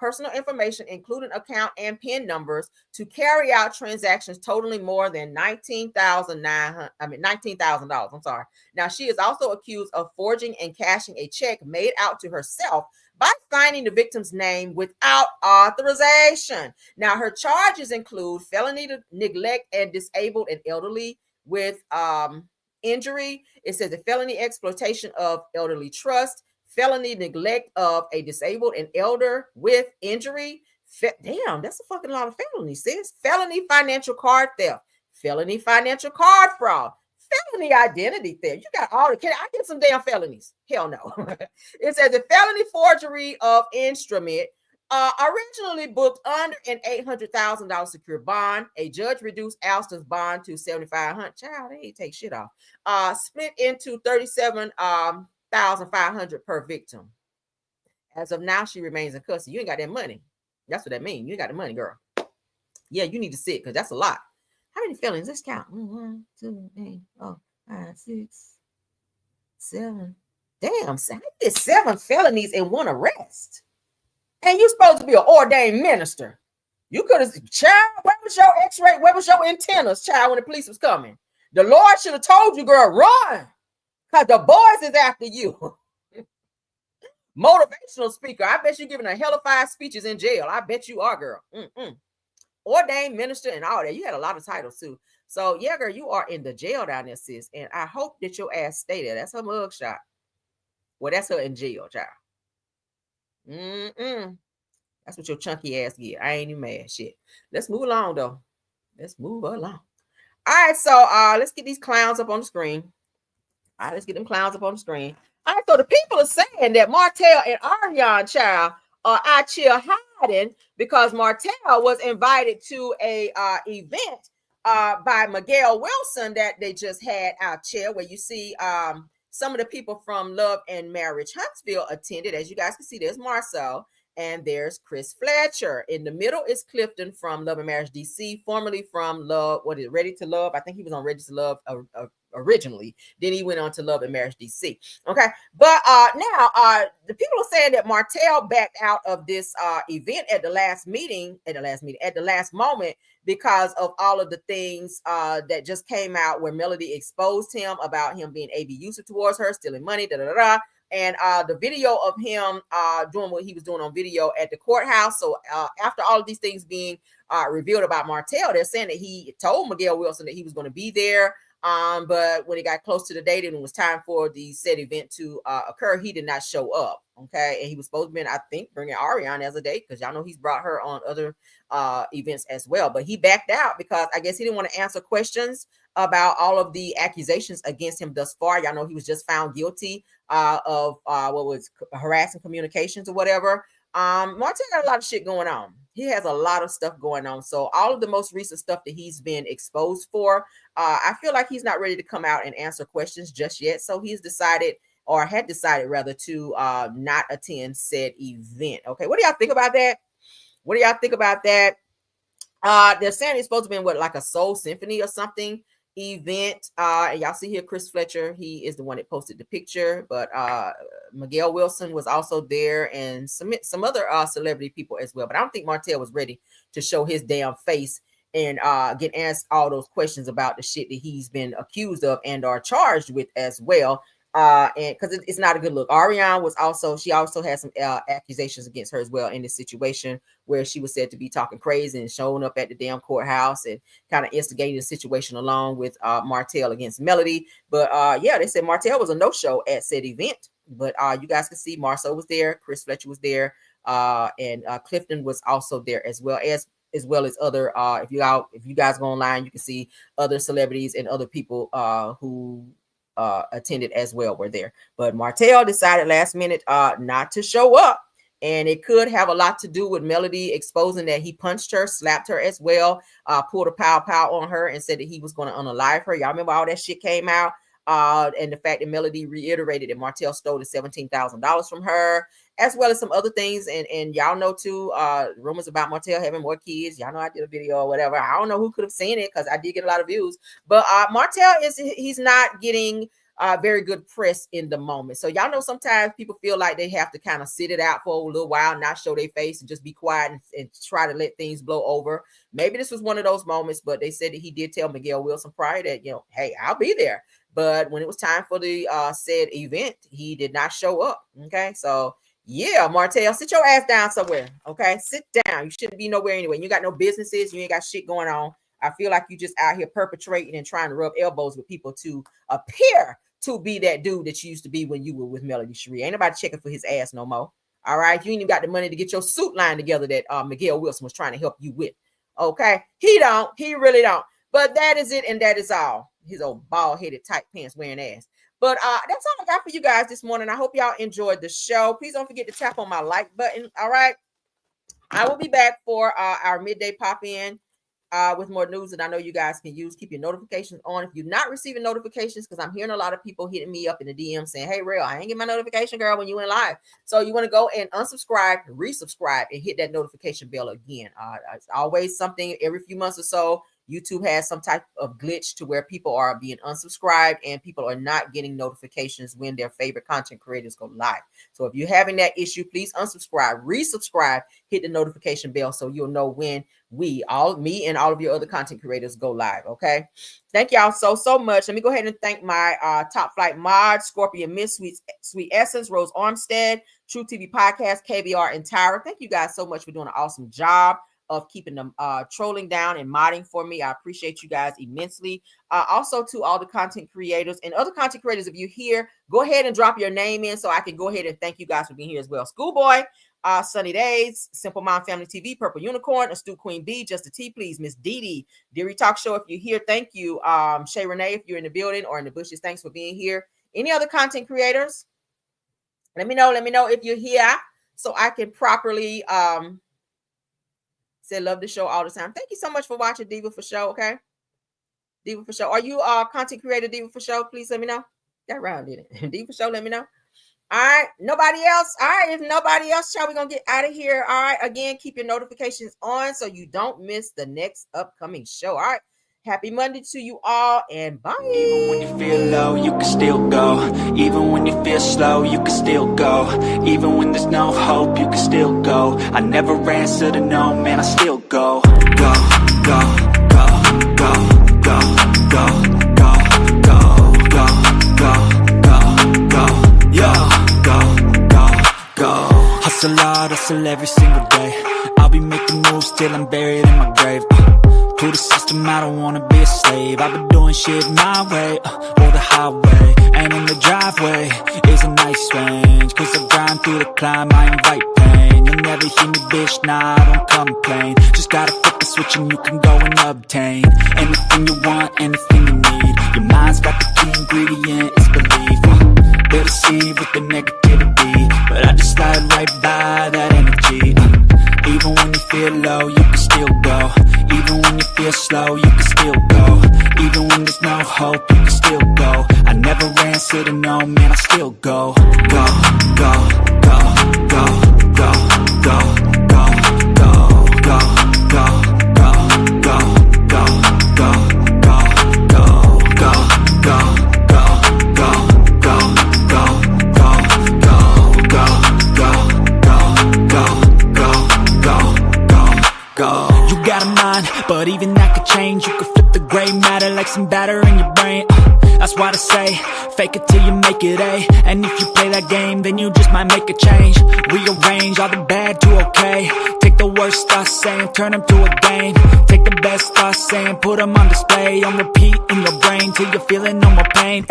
personal information, including account and PIN numbers, to carry out transactions totaling more than $19,000. I'm sorry. Now, she is also accused of forging and cashing a check made out to herself by signing the victim's name without authorization. Now, her charges include felony to neglect and disabled an elderly with injury. It says a felony exploitation of elderly trust, felony neglect of a disabled and elder with injury. Damn, that's a fucking lot of felonies, sis. Felony financial card theft, felony financial card fraud, felony identity theft. You got all the, can I get some damn felonies? Hell no. It says a felony forgery of instrument, originally booked under an $800,000 secure bond. A judge reduced Alston's bond to $7,500. Child, they ain't take shit off. Split into $37,500 per victim. As of now, she remains in custody. You ain't got that money. That's what that means. You ain't got the money, girl. Yeah, you need to sit because that's a lot. How many felonies? Let's count. 1, 2, 3, 4, 5, 6, 7. Damn, I did 7 felonies in one arrest. And you supposed to be an ordained minister. You could have, child, where was your x-ray? Where was your antennas, child, when the police was coming? The Lord should have told you, girl, run. Because the boys is after you. Motivational speaker. I bet you're giving a hell of 5 speeches in jail. I bet you are, girl. Ordained minister and all that. You had a lot of titles too. So yeah, girl, you are in the jail down there, sis. And I hope that your ass stay there. That's her mugshot. Well, that's her in jail, child. That's what your chunky ass get. I ain't even mad. Shit. Let's move along though. Let's move along. All right, so let's get these clowns up on the screen. All right, let's get them clowns up on the screen. All right, so the people are saying that Martell and Arionne, child, are out here hiding because Martell was invited to a event by Miguel Wilson that they just had out here, where you see some of the people from Love and Marriage Huntsville attended. As you guys can see, there's Marcel and there's Chris Fletcher. In the middle is Clifton from Love and Marriage DC, formerly from Love, Ready to Love? I think he was on Ready to Love originally. Then he went on to Love and Marriage DC. Okay, but now the people are saying that Martell backed out of this event at the last moment because of all of the things that just came out where Melody exposed him about him being abusive towards her, stealing money, and the video of him doing what he was doing on video at the courthouse. So after all of these things being revealed about Martell, they're saying that he told Miguel Wilson that he was going to be there. But when it got close to the date and it was time for the said event to occur, he did not show up. Okay, and he was supposed to be, I think, bringing Arionne as a date, because y'all know he's brought her on other events as well. But he backed out because I guess he didn't want to answer questions about all of the accusations against him thus far. Y'all know he was just found guilty of what was harassing communications or whatever. Martell got a lot of shit going on. He has a lot of stuff going on. So all of the most recent stuff that he's been exposed for, I feel like he's not ready to come out and answer questions just yet. So he's decided, or had decided rather, to not attend said event. Okay, what do y'all think about that? What do y'all think about that? They're saying it's supposed to be what, like a soul symphony or something event. And y'all see here Chris Fletcher, he is the one that posted the picture, but Miguel Wilson was also there, and some other celebrity people as well. But I don't think Martell was ready to show his damn face and get asked all those questions about the shit that he's been accused of and are charged with as well. And because it's not a good look. Arionne was also, she also had some accusations against her as well in this situation, where she was said to be talking crazy and showing up at the damn courthouse and kind of instigating the situation along with Martell against Melody. But yeah, they said Martell was a no-show at said event. But you guys can see Marceau was there, Chris Fletcher was there, and Clifton was also there as well as other. If you guys go online, you can see other celebrities and other people who attended as well were there. But Martell decided last minute not to show up, and it could have a lot to do with Melody exposing that he punched her, slapped her as well, pulled a pow on her and said that he was going to unalive her. Y'all remember all that shit came out, and the fact that Melody reiterated that Martell stole the $17,000 from her, as well as some other things. And y'all know too, rumors about Martell having more kids. Y'all know I did a video or whatever. I don't know who could have seen it because I did get a lot of views. But Martell he's not getting very good press in the moment. So y'all know sometimes people feel like they have to kind of sit it out for a little while, not show their face and just be quiet and try to let things blow over. Maybe this was one of those moments, but they said that he did tell Miguel Wilson prior that, hey, I'll be there. But when it was time for the said event, he did not show up. Okay, so yeah, Martell, sit your ass down somewhere. Okay, sit down. You shouldn't be nowhere anyway. You got no businesses. You ain't got shit going on. I feel like you just out here perpetrating and trying to rub elbows with people to appear to be that dude that you used to be when you were with Melody Cherie. Ain't nobody checking for his ass no more. All right, you ain't even got the money to get your suit line together that Miguel Wilson was trying to help you with. Okay, he really don't. But that is it, and that is all. His old bald-headed, tight pants wearing ass. But that's all I got for you guys this morning. I hope y'all enjoyed the show. Please don't forget to tap on my like button. All right. I will be back for our midday pop-in with more news that I know you guys can use. Keep your notifications on. If you're not receiving notifications, because I'm hearing a lot of people hitting me up in the DM saying, hey, Real, I ain't get my notification, girl, when you went live. So you want to go and unsubscribe, resubscribe, and hit that notification bell again. It's always something every few months or so. YouTube has some type of glitch to where people are being unsubscribed and people are not getting notifications when their favorite content creators go live. So if you're having that issue, please unsubscribe, resubscribe, hit the notification bell so you'll know when me and all of your other content creators go live. Okay. Thank y'all so much. Let me go ahead and thank my top flight mod, Scorpion Miss, Sweet Essence, Rose Armstead, True TV Podcast, KBR, and Tyra. Thank you guys so much for doing an awesome job of keeping them trolling down and modding for me. I appreciate you guys immensely. Also to all the content creators and other content creators, if you're here, go ahead and drop your name in so I can go ahead and thank you guys for being here as well. Schoolboy, Sunny Days, Simple Mom Family TV, Purple Unicorn, Astute Queen B, Just a T, Please, Miss Dee, Deary Talk Show, if you're here, thank you. Shay Renee, if you're in the building or in the bushes, thanks for being here. Any other content creators? Let me know if you're here so I can properly say love the show all the time. Thank you so much for watching Diva for Show. Okay, Diva for Show. Are you content creator Diva for Show? Please let me know. That round did it. Diva for Show. Let me know. All right. Nobody else. All right. If nobody else, we're gonna get out of here. All right. Again, keep your notifications on so you don't miss the next upcoming show. All right. Happy Monday to you all, and bye. Even when you feel low, you can still go. Even when you feel slow, you can still go. Even when there's no hope, you can still go. I never answer to no, man, I still go. Go, go, go, go, go, go, go, go, go, go, go, go, yo, go. Hustle hard, hustle every single day. I'll be making moves till I'm buried in my grave. To the system, I don't wanna be a slave. I've been doing shit my way, or the highway. And in the driveway is a nice range. Cause I grind through the climb, I invite pain. You'll never hear me, bitch, nah, I don't complain. Just gotta flip the switch and you can go and obtain anything you want, anything you need. Your mind's got the key ingredient, it's belief. They'll deceive with the negativity, but I just slide right by that energy. Even when you feel low, you can still go. Even when you feel slow, you can still go. Even when there's no hope, you can still go. I never answer to no, man, I still go. Go, go, go, go, go, go, go, go, go, go, go, go, go, go, go, go, go, go. You got a mind, but even that could change. You could flip the gray matter like some batter in your brain. That's why I say, fake it till you make it A. And if you play that game, then you just might make a change. Rearrange all the bad to okay. Take the worst thoughts saying, turn them to a game. Take the best thoughts saying, put them on display. On repeat in your brain till you're feeling no more pain.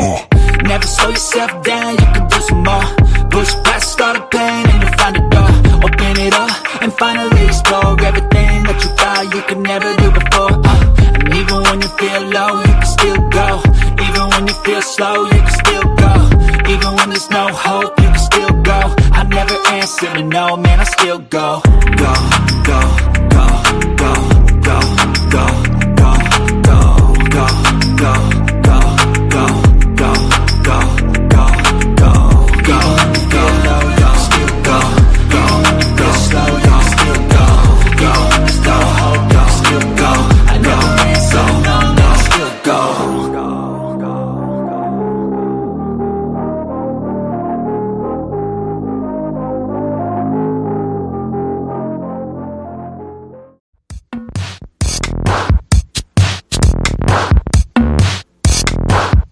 Never slow yourself down, you can do some more. Push past all the pain and you'll find a door. Open it up and finally explore everything that you thought you could never do before. And even when you feel low, you can still go. Even when you feel slow, you can still go. Even when there's no hope, you can still go. I never answer to no, man, I still go. Go, go.